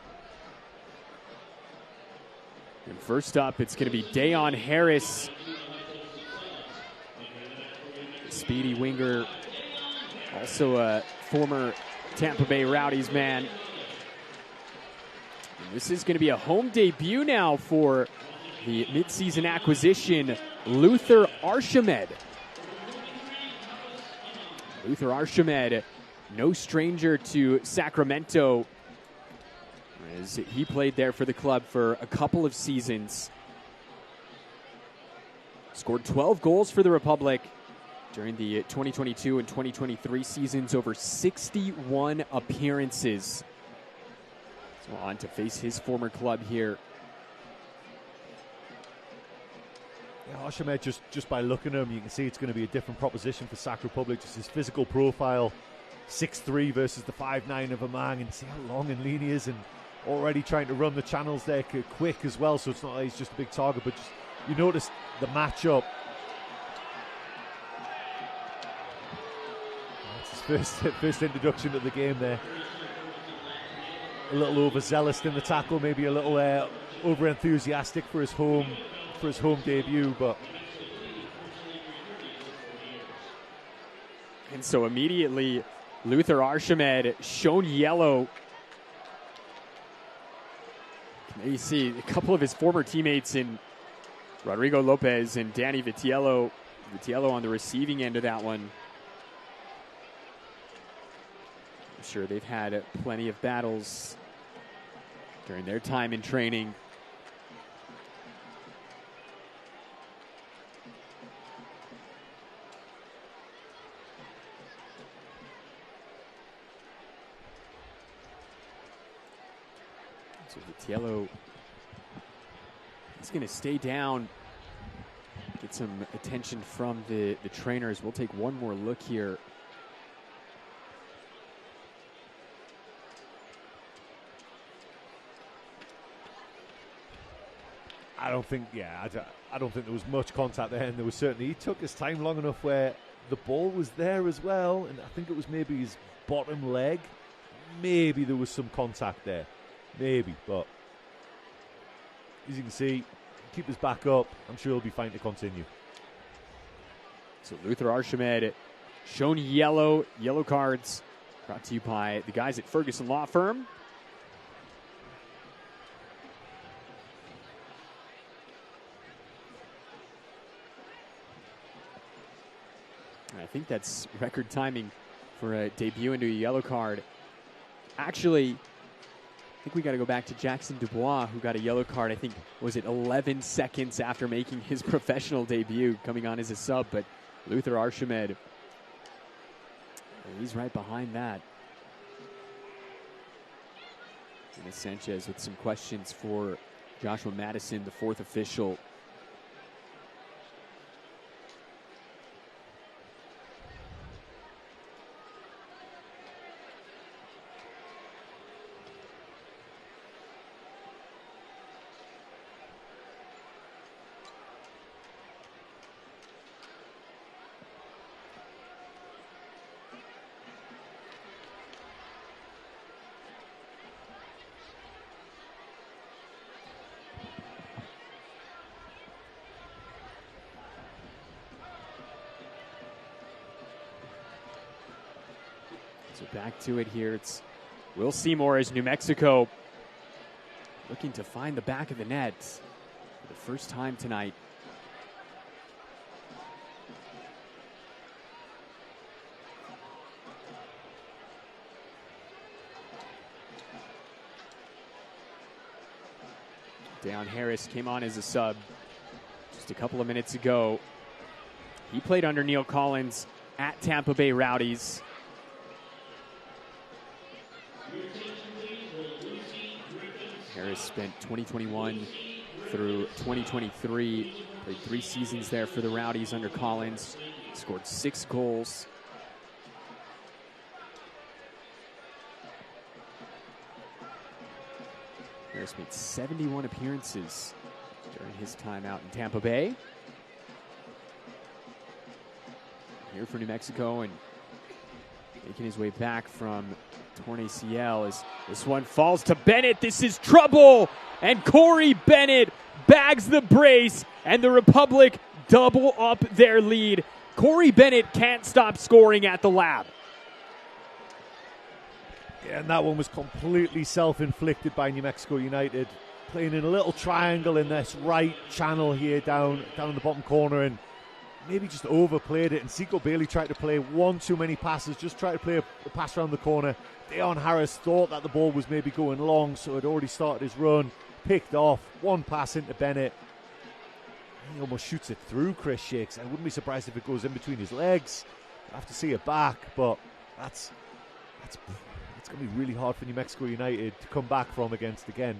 And first up, it's going to be Dayon Harris. Speedy winger, also a former Tampa Bay Rowdies man. And this is going to be a home debut now for the midseason acquisition, Luther Archimed. Luther Archimed, no stranger to Sacramento, as he played there for the club for a couple of seasons. Scored 12 goals for the Republic during the 2022 and 2023 seasons, over 61 appearances. So on to face his former club here. Yeah, Archimed, just by looking at him, you can see it's going to be a different proposition for Sac Republic. Just his physical profile, 6'3" versus the 5'9" of Amang, and see how long and lean he is. And already trying to run the channels there quick as well, so it's not like he's just a big target, but just, you notice the matchup. That's his first introduction to the game there. A little overzealous in the tackle, maybe a little over-enthusiastic for his home debut, but... And so immediately, Luther Archimed shown yellow. You see a couple of his former teammates in Rodrigo Lopez and Danny Vitiello. Vitiello on the receiving end of that one. I'm sure they've had plenty of battles during their time in training. So Vitiello is going to stay down, get some attention from the trainers. We'll take one more look here. I don't think there was much contact there, and there was certainly, he took his time long enough where the ball was there as well, and I think it was maybe his bottom leg. Maybe there was some contact there. Maybe, but as you can see, keep his back up. I'm sure he'll be fine to continue. So Luther Archimed shown yellow cards, brought to you by the guys at Ferguson Law Firm. And I think that's record timing for a debut into a yellow card. Actually, I think we got to go back to Jackson Dubois, who got a yellow card, I think, was it 11 seconds after making his professional debut, coming on as a sub, but Luther Archimed, he's right behind that. And Sanchez with some questions for Joshua Madison, the fourth official. So back to it here. It's Will Seymour as New Mexico looking to find the back of the net for the first time tonight. Deion Harris came on as a sub just a couple of minutes ago. He played under Neil Collins at Tampa Bay Rowdies. Harris spent 2021 through 2023, played 3 seasons there for the Rowdies under Collins, scored 6 goals. Harris made 71 appearances during his time out in Tampa Bay. Here for New Mexico, and making his way back from torn ACL as this one falls to Bennett. This is trouble, and Corey Bennett bags the brace, and the Republic double up their lead. Corey Bennett can't stop scoring at the lab. Yeah, and that one was completely self-inflicted by New Mexico United, playing in a little triangle in this right channel here down in the bottom corner, and maybe just overplayed it, and Seco Bailey tried to play one too many passes, just tried to play a pass around the corner. Deion Harris thought that the ball was maybe going long, so had already started his run, picked off, one pass into Bennett. He almost shoots it through Chris Shakes. I wouldn't be surprised if it goes in between his legs. I'll have to see it back, but that's going to be really hard for New Mexico United to come back from against, again,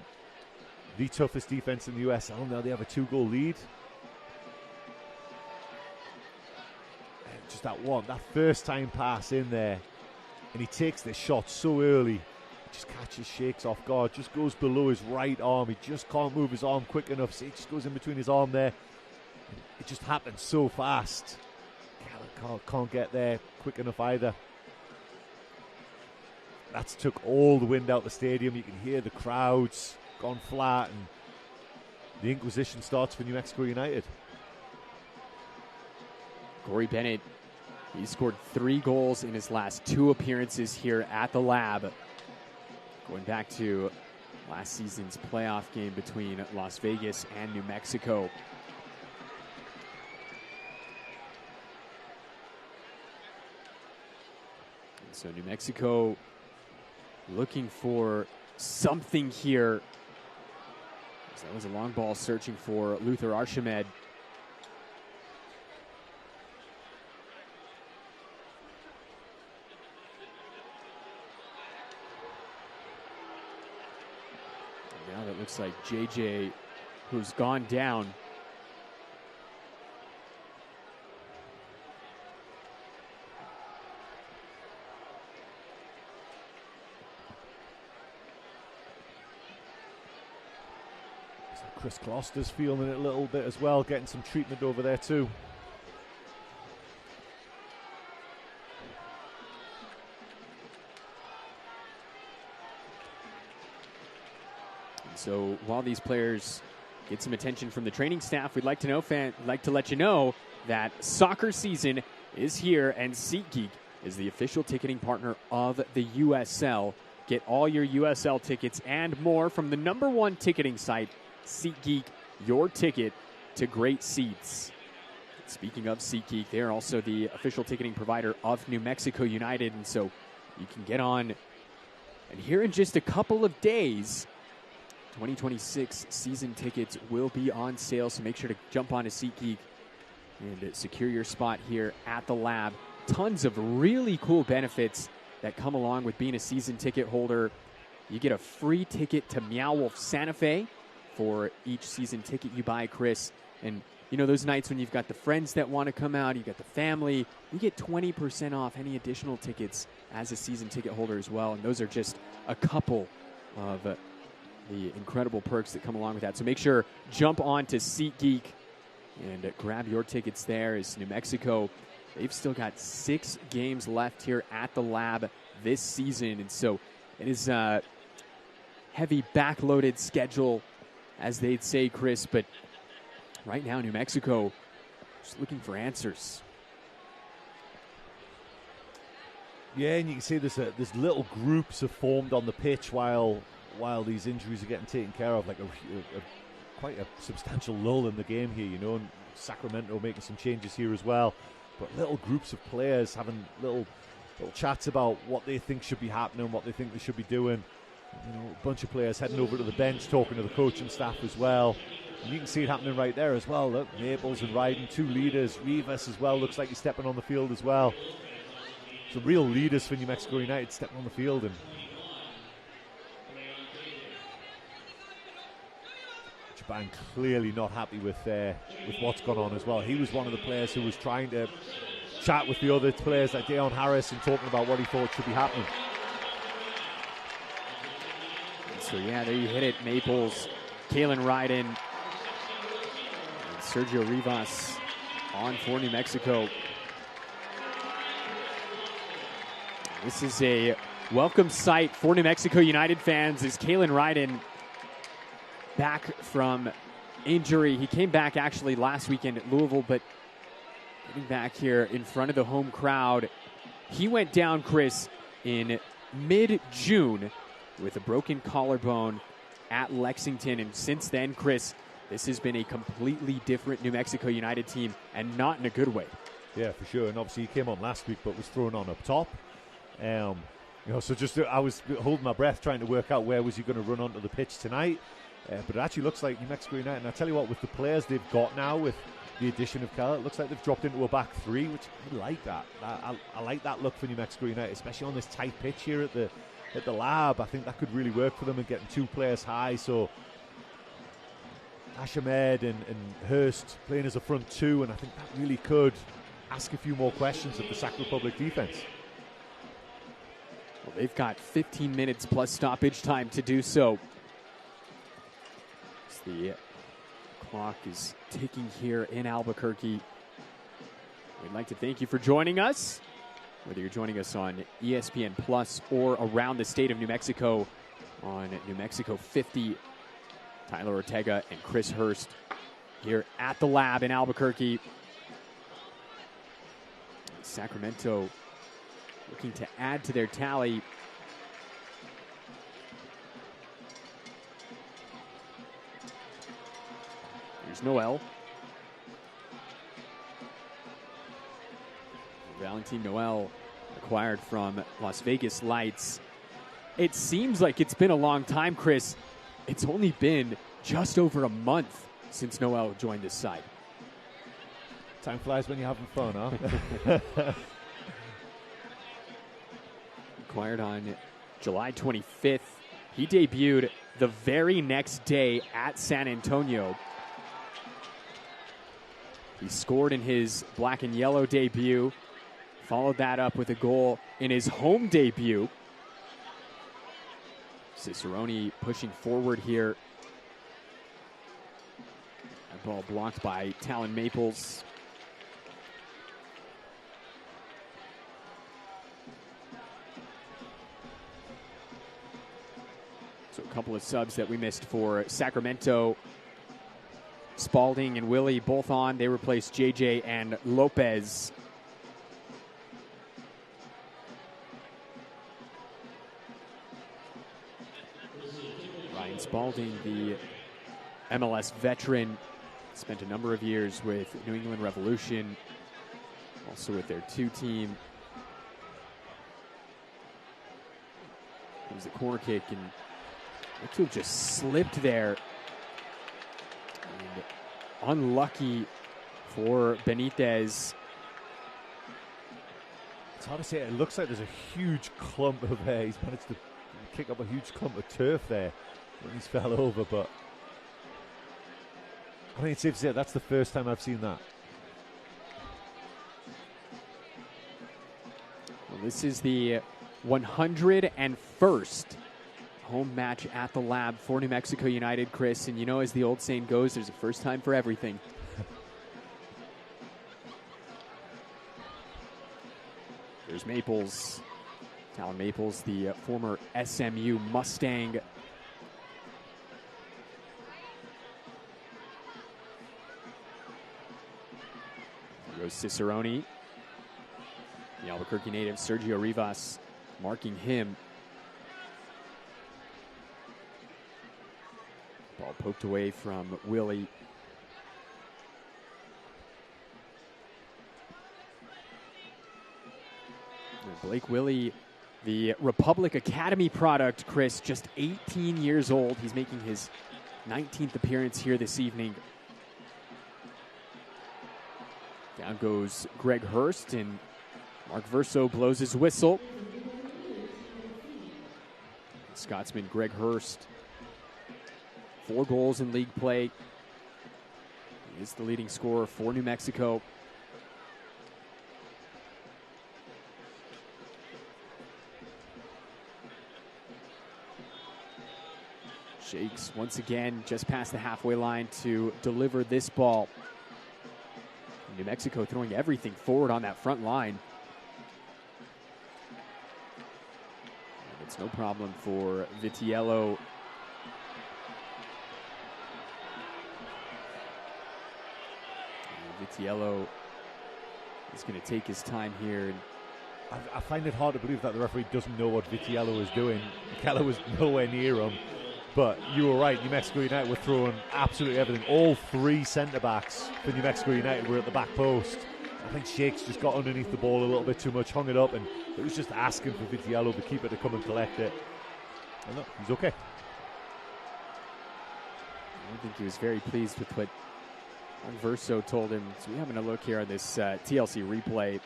the toughest defense in the USL. Now they have a 2-goal lead. Just that first time pass in there, and he takes this shot so early, just catches, shakes off guard, just goes below his right arm. He just can't move his arm quick enough. See, it just goes in between his arm there. It just happens so fast. Can't get there quick enough either. That's took all the wind out the stadium. You can hear the crowds gone flat, and the Inquisition starts for New Mexico United. Corey Bennett, he scored 3 goals in his last 2 appearances here at the Lab. Going back to last season's playoff game between Las Vegas and New Mexico. And so New Mexico looking for something here. So that was a long ball searching for Luther Archimed. Now that looks like JJ, who's gone down. Chris Kloster's feeling it a little bit as well, getting some treatment over there too. And so while these players get some attention from the training staff, we'd like to let you know that soccer season is here, and SeatGeek is the official ticketing partner of the USL. Get all your USL tickets and more from the #1 ticketing site, SeatGeek, your ticket to great seats. Speaking of SeatGeek, they're also the official ticketing provider of New Mexico United, and so you can get on. And here in just a couple of days, 2026 season tickets will be on sale, so make sure to jump on to SeatGeek and secure your spot here at the Lab. Tons of really cool benefits that come along with being a season ticket holder. You get a free ticket to Meow Wolf Santa Fe for each season ticket you buy, Chris. And, you know, those nights when you've got the friends that want to come out, you've got the family, you get 20% off any additional tickets as a season ticket holder as well. And those are just a couple of the incredible perks that come along with that. So make sure, jump on to SeatGeek and grab your tickets there. As New Mexico, they've still got 6 games left here at the Lab this season. And so it is a heavy backloaded schedule, as they'd say, Chris, but right now New Mexico just looking for answers. Yeah, and you can see there's little groups have formed on the pitch while these injuries are getting taken care of, like quite a substantial lull in the game here, you know, and Sacramento making some changes here as well. But little groups of players having little chats about what they think should be happening, what they think they should be doing. You know, a bunch of players heading over to the bench, talking to the coaching staff as well. And you can see it happening right there as well. Look, Naples and Ryden, 2 leaders. Rivas as well, looks like he's stepping on the field as well. Some real leaders for New Mexico United stepping on the field. And Chaban clearly not happy with what's gone on as well. He was one of the players who was trying to chat with the other players like Deon Harris and talking about what he thought should be happening. So yeah, there you hit it. Naples, Kalen Ryden, and Sergio Rivas on for New Mexico. This is a welcome sight for New Mexico United fans as Kalen Ryden back from injury. He came back actually last weekend at Louisville, but getting back here in front of the home crowd. He went down, Chris, in mid-June with a broken collarbone at Lexington. And since then, Chris, this has been a completely different New Mexico United team, and not in a good way. Yeah, for sure. And obviously he came on last week, but was thrown on up top. You know, so just I was holding my breath trying to work out where was he going to run onto the pitch tonight. But it actually looks like New Mexico United, and I tell you what, with the players they've got now, with the addition of Keller, it looks like they've dropped into a back 3, which I like that. I like that look for New Mexico United, especially on this tight pitch here at the Lab. I think that could really work for them and getting 2 players high. So Ashamed and Hurst playing as a front 2, and I think that really could ask a few more questions of the Sac Republic defense. Well, they've got 15 minutes plus stoppage time to do so. As the clock is ticking here in Albuquerque. We'd like to thank you for joining us. Whether you're joining us on ESPN Plus or around the state of New Mexico on New Mexico 50, Tyler Ortega and Chris Hurst here at the lab in Albuquerque. Sacramento looking to add to their tally. Here's Noel. Valentin Noel, acquired from Las Vegas Lights. It seems like it's been a long time, Chris. It's only been just over a month since Noel joined this side. Time flies when you're having fun, huh? Acquired on July 25th. He debuted the very next day at San Antonio. He scored in his black and yellow debut. Followed that up with a goal in his home debut. Cicerone pushing forward here. That ball blocked by Talon Maples. So a couple of subs that we missed for Sacramento. Spalding and Willie both on. They replaced JJ and Lopez. Ryan Spalding, the MLS veteran, spent a number of years with New England Revolution, also with their 2 team. It was a corner kick, and Mitchell just slipped there. And unlucky for Benitez. It's hard to say. It looks like there's a huge clump of he's managed to kick up a huge clump of turf there when he's fell over, but I think it's safe to say that's the first time I've seen that. Well, this is the 101st home match at the lab for New Mexico United, Chris, and you know, as the old saying goes, there's a first time for everything. There's Maples, Talon Maples, the former SMU Mustang. There goes Cicerone. The Albuquerque native Sergio Rivas marking him. Ball poked away from Willie. Blake Willie, the Republic Academy product, Chris, just 18 years old. He's making his 19th appearance here this evening. Down goes Greg Hurst, and Mark Verso blows his whistle. Scotsman Greg Hurst, 4 goals in league play. He is the leading scorer for New Mexico. Shakes once again just past the halfway line to deliver this ball. New Mexico throwing everything forward on that front line. And it's no problem for Vitiello. Vitiello is going to take his time here. I find it hard to believe that the referee doesn't know what Vitiello is doing. Keller was nowhere near him. But you were right, New Mexico United were throwing absolutely everything. All 3 centre-backs for New Mexico United were at the back post. I think Shakes just got underneath the ball a little bit too much, hung it up, and it was just asking for Vitiello, the keeper, to come and collect it. And look, he's okay. I don't think he was very pleased with what Verso told him. So we're having a look here on this TLC replay.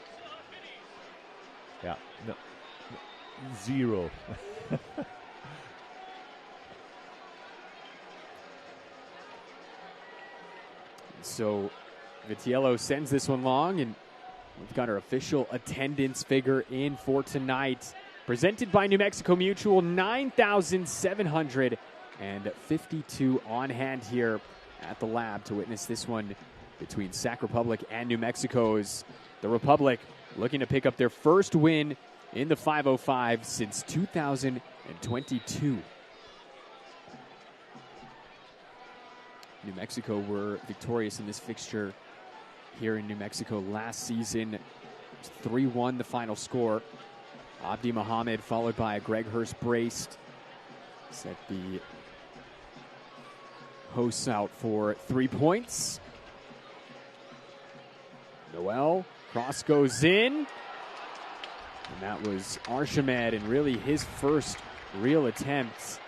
Yeah, no 0. So Vitiello sends this one long, and we've got our official attendance figure in for tonight. presented by New Mexico Mutual. 9,752 on hand here at the lab to witness this one between Sac Republic and New Mexico's. The Republic looking to pick up their first win in the 505 since 2022. New Mexico were victorious in this fixture here in New Mexico last season. 3-1 the final score. Abdi Mohammed followed by Greg Hurst braced. Set the hosts out for 3 points. Noel, cross goes in. And that was Arshamed, and really his first real attempt.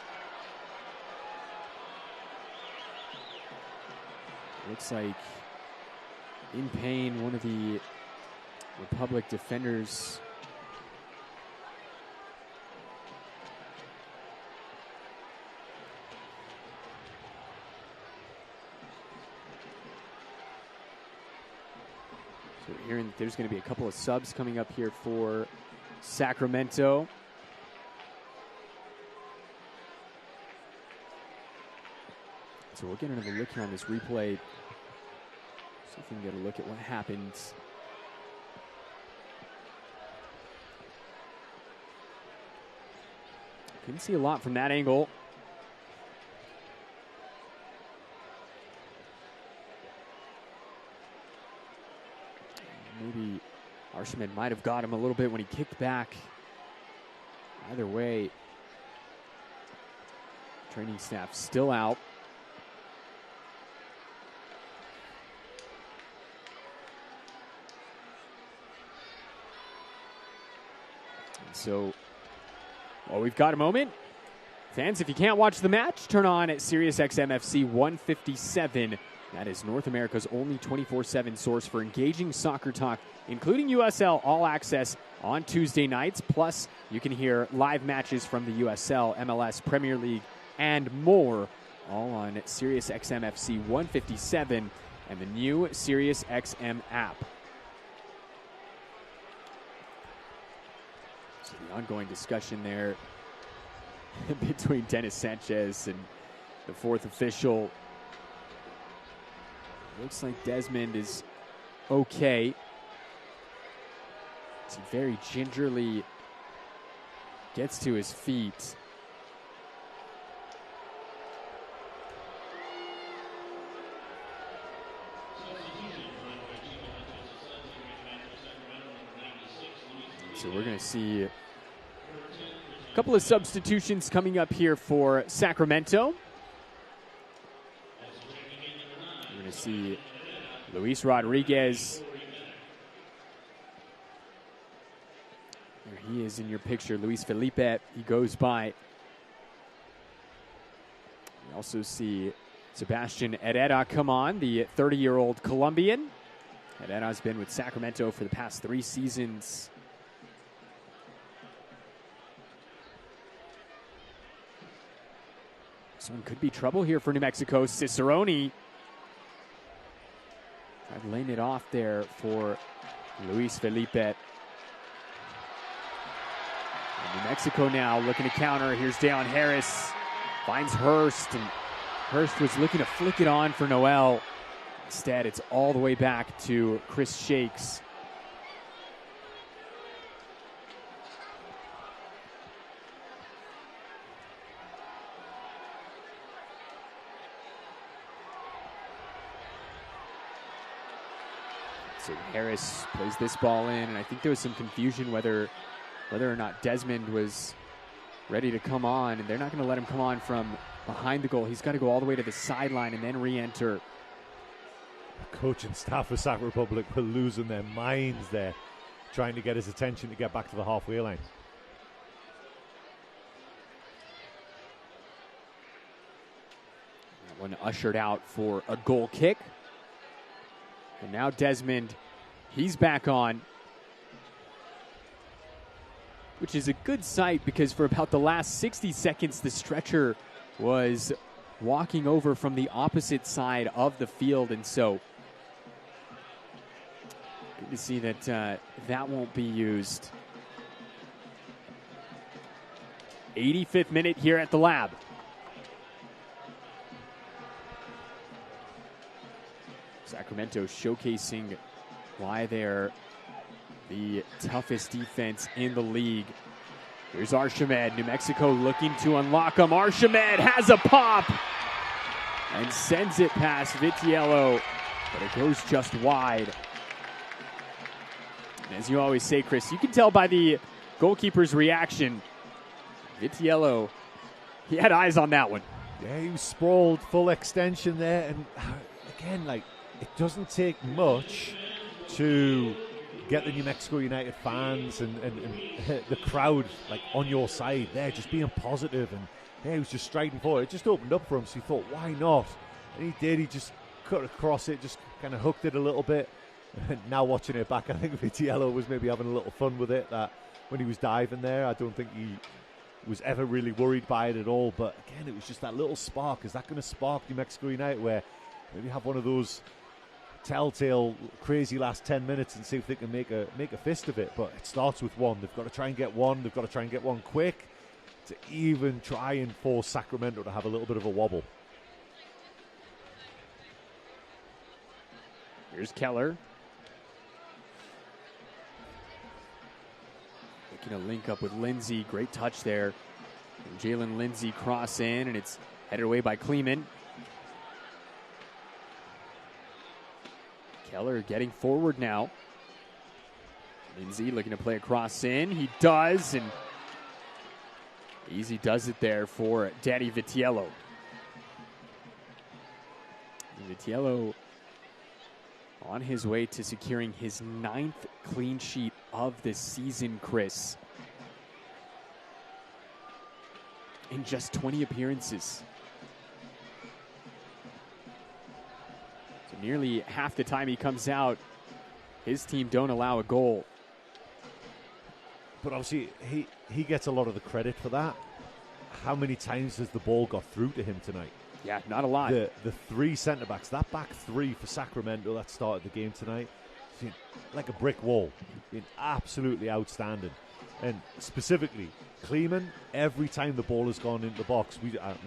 Looks like in pain, one of the Republic defenders. So we're hearing that there's going to be a couple of subs coming up here for Sacramento. So we'll get another look here on this replay. See if we can get a look at what happened. Couldn't see a lot from that angle. Maybe Arshamed might have got him a little bit when he kicked back. Either way, training staff still out. So, well, we've got a moment. Fans, if you can't watch the match, turn on at Sirius XM FC 157. That is North America's only 24/7 source for engaging soccer talk, including USL All Access on Tuesday nights. Plus, you can hear live matches from the USL, MLS, Premier League, and more, all on Sirius XM FC 157 and the new Sirius XM app. So the ongoing discussion there between Dennis Sanchez and the fourth official. Looks like Desmond is okay. He very gingerly gets to his feet. So we're going to see a couple of substitutions coming up here for Sacramento. We're going to see Luis Rodriguez. There he is in your picture, Luis Felipe. He goes by. We also see Sebastian Herrera come on, the 30-year-old Colombian. Herrera's been with Sacramento for the past 3 seasons. This one could be trouble here for New Mexico. Cicerone tried laying it off there for Luis Felipe. And New Mexico now looking to counter. Here's Deion Harris. Finds Hurst, and Hurst was looking to flick it on for Noel. Instead, it's all the way back to Chris Shakes. So Harris plays this ball in, and I think there was some confusion whether or not Desmond was ready to come on, and they're not going to let him come on from behind the goal. He's got to go all the way to the sideline and then re-enter. Coach and staff of Sac Republic were losing their minds there, trying to get his attention to get back to the halfway line. That one ushered out for a goal kick. And now Desmond, he's back on. Which is a good sight because for about the last 60 seconds, the stretcher was walking over from the opposite side of the field. And so, good to see that that won't be used. 85th minute here at the Lab. Sacramento showcasing why they're the toughest defense in the league. Here's Archimed. New Mexico looking to unlock him. Archimed has a pop and sends it past Vitiello, but it goes just wide. And as you always say, Chris, you can tell by the goalkeeper's reaction. Vitiello, he had eyes on that one. Yeah, he was sprawled, full extension there. And again, like, it doesn't take much to get the New Mexico United fans and the crowd like on your side there, just being positive. And yeah, he was just striding forward. It just opened up for him, so he thought, why not? And he did. He just cut across it, just kind of hooked it a little bit. And now watching it back, I think Vitiello was maybe having a little fun with it. That when he was diving there, I don't think he was ever really worried by it at all. But again, it was just that little spark. Is that going to spark New Mexico United where maybe have one of those telltale crazy last 10 minutes and see if they can make a fist of it? But it starts with one. They've got to try and get one. They've got to try and get one quick to even try and force Sacramento to have a little bit of a wobble. Here's Keller. Looking to link up with Lindsay. Great touch there. And Jalen Lindsay cross in, and it's headed away by Kleeman. Keller getting forward now. Lindsay looking to play a cross in. He does, and easy does it there for Danny Vitiello. Vitiello on his way to securing his 9th clean sheet of the season, Chris. In just 20 appearances. So nearly half the time he comes out, his team don't allow a goal. But obviously, he gets a lot of the credit for that. How many times has the ball got through to him tonight? Yeah, not a lot. The three centre-backs, that back three for Sacramento that started the game tonight, like a brick wall, being absolutely outstanding. And specifically, Kleeman, every time the ball has gone into the box,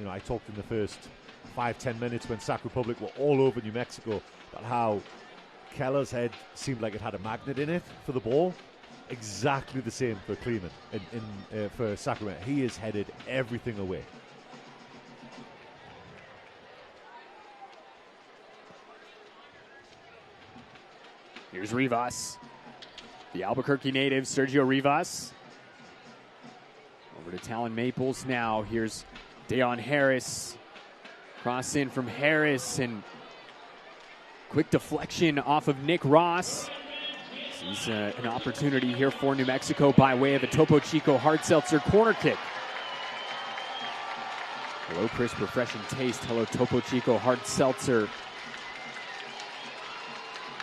I talked in the first 5-10 minutes when Sac Republic were all over New Mexico about how Keller's head seemed like it had a magnet in it for the ball. Exactly the same for Kleeman for Sacramento. He has headed everything away. Here's Rivas. The Albuquerque native, Sergio Rivas. Over to Talon Maples now. Here's Deon Harris. Cross in from Harris, and quick deflection off of Nick Ross. Sees an opportunity here for New Mexico by way of a Topo Chico hard seltzer corner kick. Hello, crisp, refreshing taste. Hello, Topo Chico hard seltzer.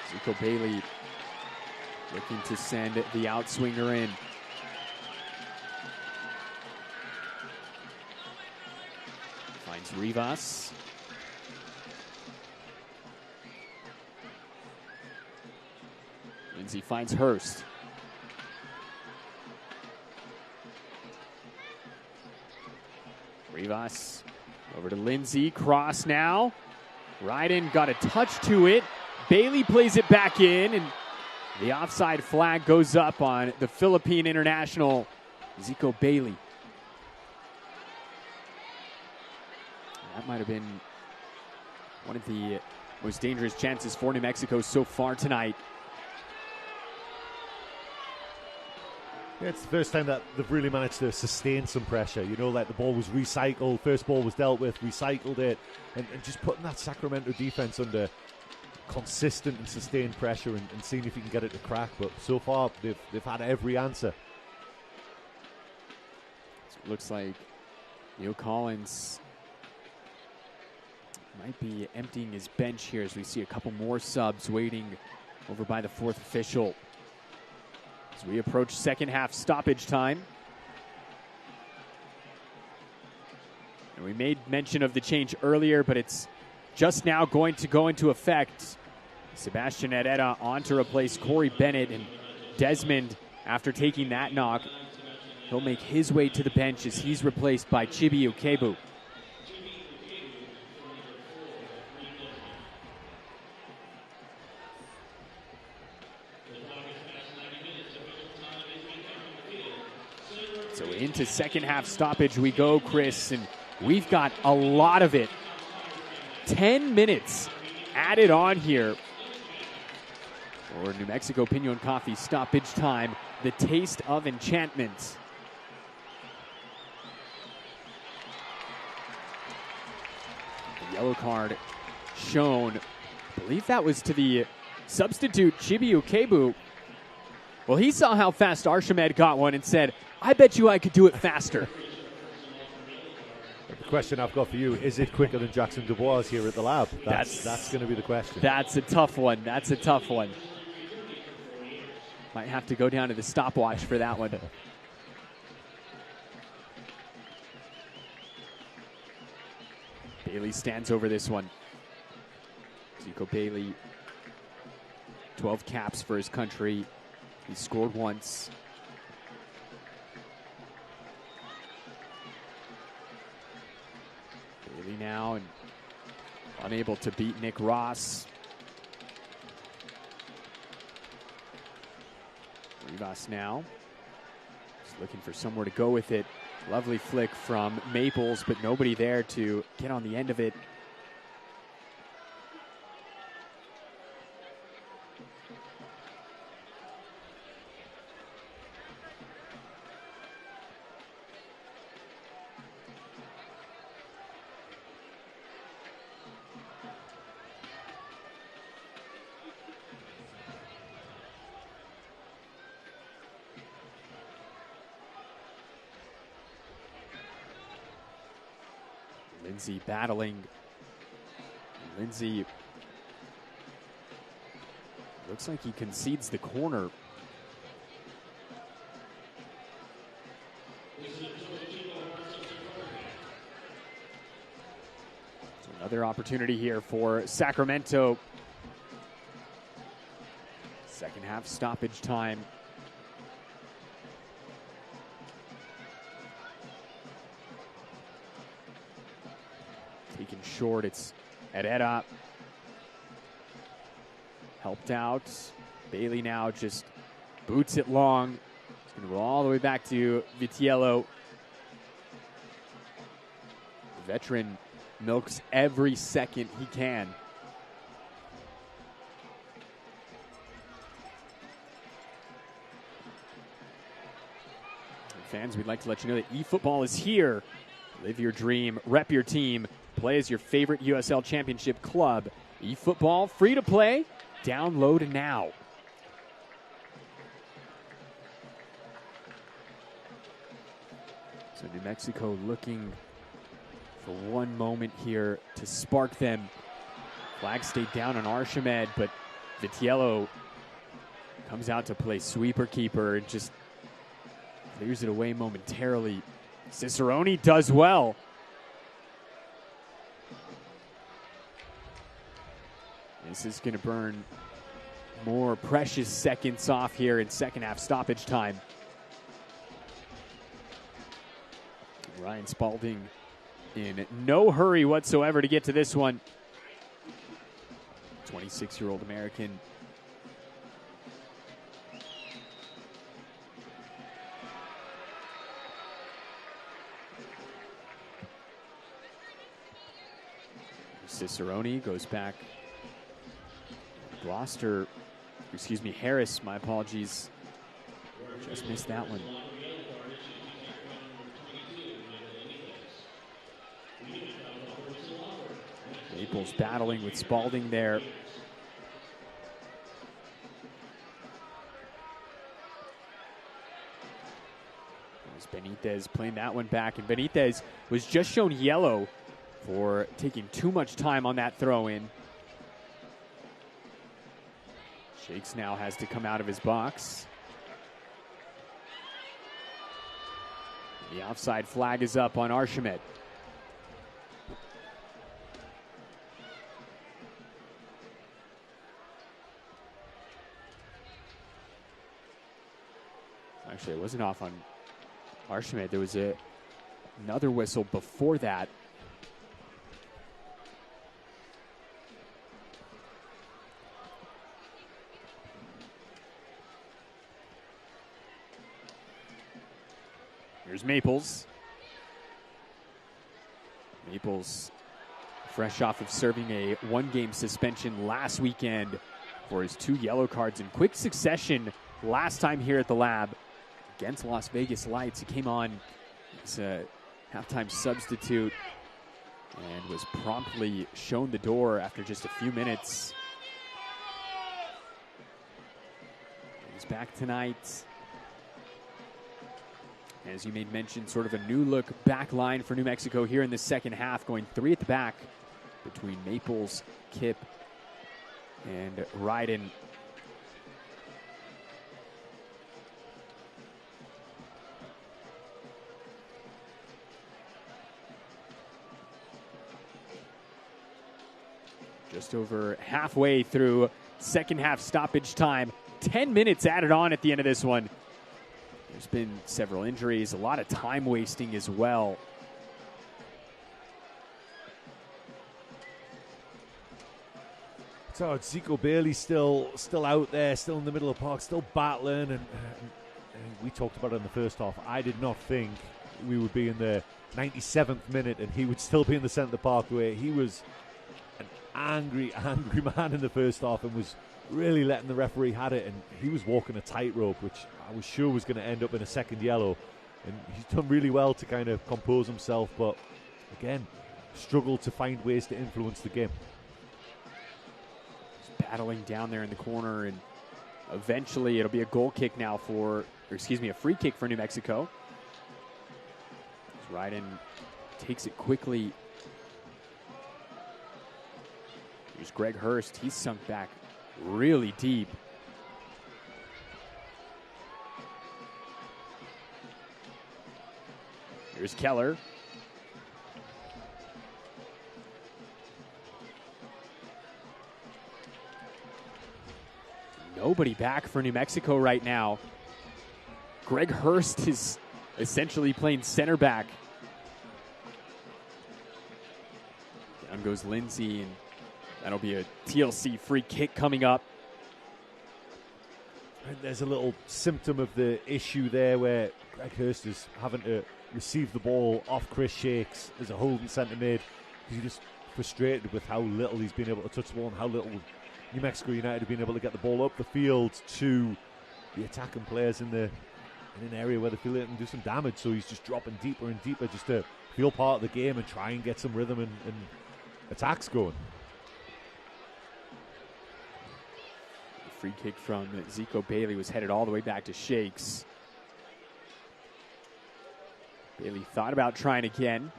Zico Bailey looking to send the outswinger in. Finds Rivas. Lindsay finds Hurst. Rivas over to Lindsay. Cross now. Ryden got a touch to it. Bailey plays it back in, and the offside flag goes up on the Philippine international, Zico Bailey. That might have been one of the most dangerous chances for New Mexico so far tonight. Yeah, it's the first time that they've really managed to sustain some pressure. You know, like the ball was recycled, first ball was dealt with, recycled it, and just putting that Sacramento defense under consistent and sustained pressure and seeing if you can get it to crack. But so far, they've had every answer. So it looks like Neil Collins might be emptying his bench here as we see a couple more subs waiting over by the fourth official. As we approach second half stoppage time. And we made mention of the change earlier, but it's just now going to go into effect. Sebastian Herrera on to replace Corey Bennett, and Desmond, after taking that knock, He'll make his way to the bench as he's replaced by Chibi Ukebu. So into second half stoppage we go, Chris, and we've got a lot of it. 10 minutes added on here for New Mexico Pinon Coffee stoppage time. The taste of enchantment. The yellow card shown. I believe that was to the substitute, Chibi Ukebu. Well, he saw how fast Archimed got one and said, I bet you I could do it faster. The question I've got for you, is it quicker than Jackson Dubois here at the lab? That's going to be the question. That's a tough one. That's a tough one. Might have to go down to the stopwatch for that one. Bailey stands over this one. Zico Bailey, 12 caps for his country. He scored once. Bailey now and unable to beat Nick Ross. Rivas now. Just looking for somewhere to go with it. Lovely flick from Maples, but nobody there to get on the end of it. Lindsay battling. Lindsay looks like he concedes the corner. So another opportunity here for Sacramento. Second half stoppage time. Taken short, it's Herrera. Helped out. Bailey now just boots it long. It's going to go all the way back to Vitiello. The veteran milks every second he can. And fans, we'd like to let you know that eFootball is here. Live your dream, rep your team, play as your favorite USL Championship club. eFootball, free to play. Download now. So New Mexico looking for one moment here to spark them. Flag stayed down on Archimed, but Vitiello comes out to play sweeper keeper and just clears it away momentarily. Cicerone does well. This is going to burn more precious seconds off here in second half stoppage time. Ryan Spalding in no hurry whatsoever to get to this one. 26-year-old American. Cicerone goes back. Gloucester, excuse me, Harris, my apologies. Just missed that one. Maples battling with Spalding there. Benitez playing that one back, and Benitez was just shown yellow for taking too much time on that throw-in. Shakes now has to come out of his box. The offside flag is up on Archimed. Actually, it wasn't off on Archimede, there was another whistle before that. Here's Maples. Maples, fresh off of serving a one-game suspension last weekend for his 2 yellow cards in quick succession last time here at the Lab against Las Vegas Lights. He came on as a halftime substitute and was promptly shown the door after just a few minutes. He's back tonight. As you made mention, sort of a new look back line for New Mexico here in the second half, going 3 at the back between Maples, Kip, and Ryden. Just over halfway through second half stoppage time. 10 minutes added on at the end of this one. There's been several injuries, a lot of time wasting as well. So Zico Bailey still out there, still in the middle of the park, still battling. And we talked about it in the first half. I did not think we would be in the 97th minute and he would still be in the centre of the park, where he was an angry man in the first half and was really letting the referee had it, and he was walking a tightrope, which I was sure was going to end up in a second yellow. And he's done really well to kind of compose himself, but again, struggled to find ways to influence the game. He's battling down there in the corner, and eventually it'll be a goal kick now a free kick for New Mexico. As Ryden takes it quickly. Here's Greg Hurst. He's sunk back really deep. Here's Keller. Nobody back for New Mexico right now. Greg Hurst is essentially playing center back. Down goes Lindsay, and that'll be a TLC free kick coming up. And there's a little symptom of the issue there, where Greg Hurst is having to receive the ball off Chris Shakes as a holding centre mid, because he's just frustrated with how little he's been able to touch the ball and how little New Mexico United have been able to get the ball up the field to the attacking players in an area where they feel they can do some damage. So he's just dropping deeper and deeper just to feel part of the game and try and get some rhythm and attacks going. The free kick from Zico Bailey was headed all the way back to Shakes. Bailey thought about trying again.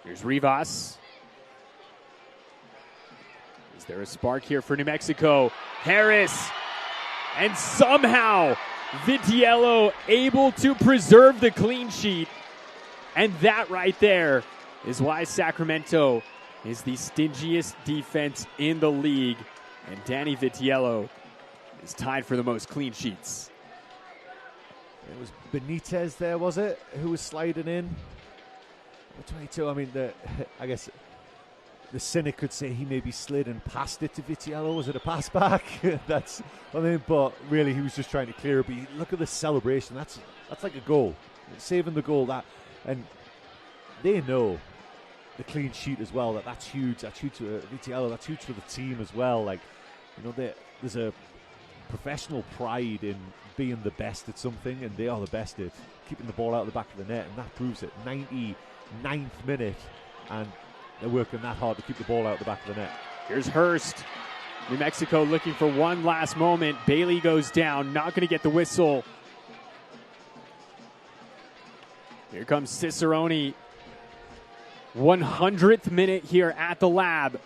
Here's Rivas. Is there a spark here for New Mexico? Harris. And somehow Vitiello able to preserve the clean sheet. And that right there is why Sacramento is the stingiest defense in the league. And Danny Vitiello is tied for the most clean sheets. It was Benitez there, was it, who was sliding in? 22, I mean, I guess the cynic could say he maybe slid and passed it to Vitiello. Was it a pass back? That's, I mean, but really he was just trying to clear it. But look at the celebration. That's like a goal. Saving the goal. And they know the clean sheet as well. That's huge. That's huge for Vitiello. That's huge for the team as well. Like, you know, there's a professional pride in being the best at something, and they are the best at keeping the ball out of the back of the net, and that proves it. 99th minute, and they're working that hard to keep the ball out of the back of the net. Here's Hurst. New Mexico looking for one last moment. Bailey goes down, not going to get the whistle. Here comes Cicerone. 100th minute here at the Lab.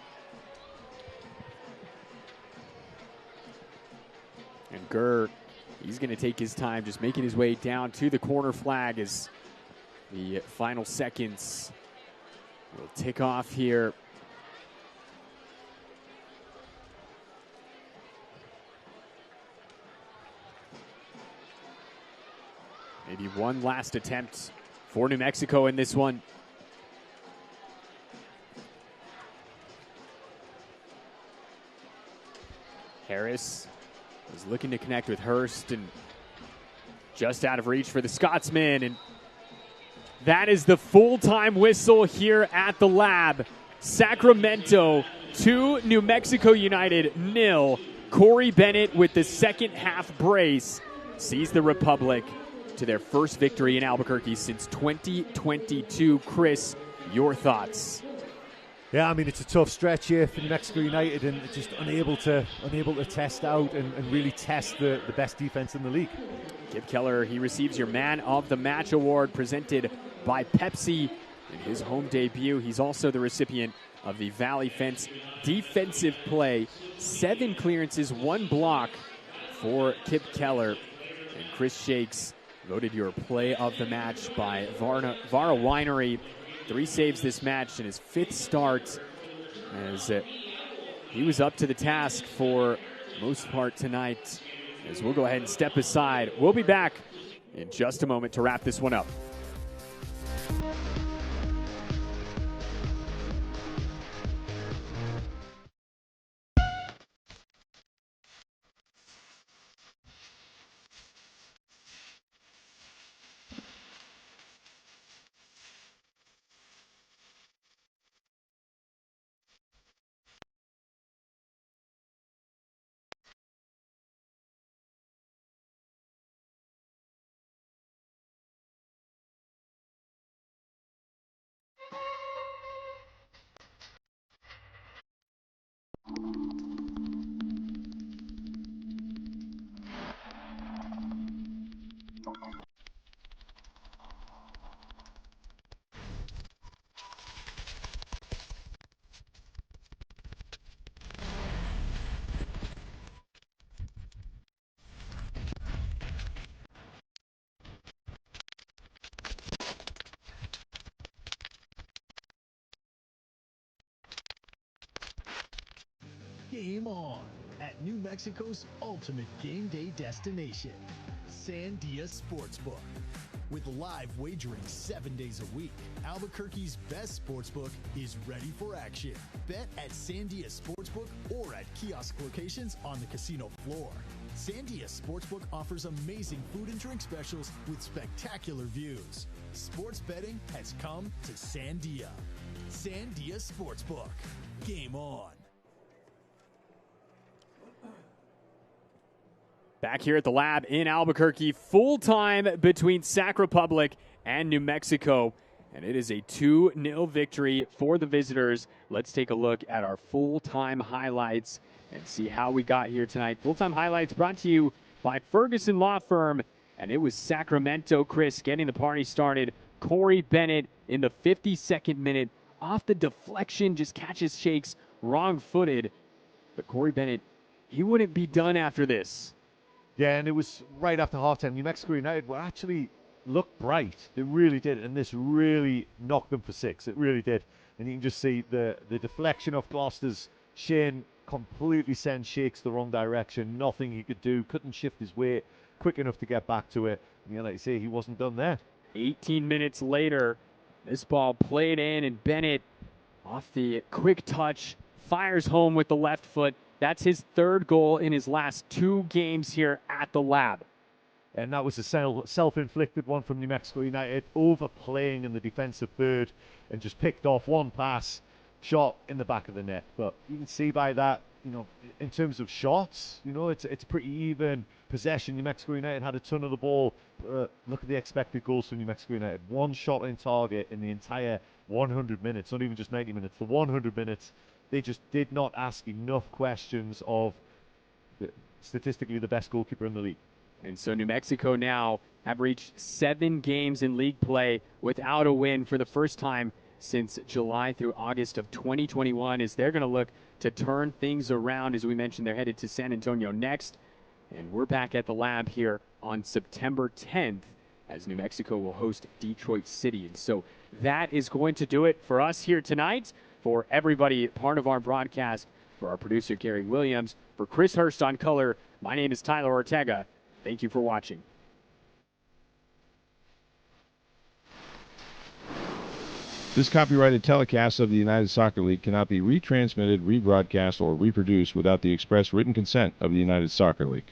And Gurr, he's going to take his time, just making his way down to the corner flag as the final seconds will tick off here. Maybe one last attempt for New Mexico in this one. Harris was looking to connect with Hurst and just out of reach for the Scotsman. And that is the full-time whistle here at the Lab. Sacramento 2, New Mexico United 0. Corey Bennett with the second half brace sees the Republic to their first victory in Albuquerque since 2022. Chris, your thoughts? Yeah, I mean, it's a tough stretch here for New Mexico United, and just unable to test out and really test the best defense in the league. Kip Keller, he receives your Man of the Match award presented by Pepsi in his home debut. He's also the recipient of the Valley Fence Defensive Play. 7 clearances, 1 block for Kip Keller. And Chris Shakes voted your Play of the Match by Vara Winery. 3 saves this match in his 5th start, as he was up to the task for most part tonight. As we'll go ahead and step aside. We'll be back in just a moment to wrap this one up. Game on at New Mexico's ultimate game day destination, Sandia Sportsbook. With live wagering 7 days a week, Albuquerque's best sportsbook is ready for action. Bet at Sandia Sportsbook or at kiosk locations on the casino floor. Sandia Sportsbook offers amazing food and drink specials with spectacular views. Sports betting has come to Sandia. Sandia Sportsbook. Game on. Back here at the Lab in Albuquerque, full-time between Sac Republic and New Mexico. And it is a 2-0 victory for the visitors. Let's take a look at our full-time highlights and see how we got here tonight. Full-time highlights brought to you by Ferguson Law Firm. And it was Sacramento, Chris, getting the party started. Corey Bennett in the 52nd minute. Off the deflection, just catches Shakes wrong-footed. But Corey Bennett, he wouldn't be done after this. Yeah, and it was right after halftime. New Mexico United were actually looked bright. They really did, and this really knocked them for 6. It really did. And you can just see the deflection of Gloucester's shin completely sent Shakes the wrong direction. Nothing he could do. Couldn't shift his weight quick enough to get back to it. And, like you say, he wasn't done there. 18 minutes later, this ball played in, and Bennett, off the quick touch, fires home with the left foot. That's his 3rd goal in his last 2 games here at the Lab. And that was a self-inflicted one from New Mexico United, overplaying in the defensive third and just picked off one pass, shot in the back of the net. But you can see by that, in terms of shots, it's pretty even possession. New Mexico United had a ton of the ball. Look at the expected goals for New Mexico United. 1 shot in target in the entire 100 minutes, not even just 90 minutes. For 100 minutes, they just did not ask enough questions of statistically the best goalkeeper in the league. And so New Mexico now have reached 7 games in league play without a win for the first time since July through August of 2021, as they're going to look to turn things around. As we mentioned, they're headed to San Antonio next. And we're back at the Lab here on September 10th as New Mexico will host Detroit City. And so that is going to do it for us here tonight. For everybody part of our broadcast, for our producer Gary Williams, for Chris Hurst on color, my name is Tyler Ortega. Thank you for watching. This copyrighted telecast of the United Soccer League cannot be retransmitted, rebroadcast, or reproduced without the express written consent of the United Soccer League.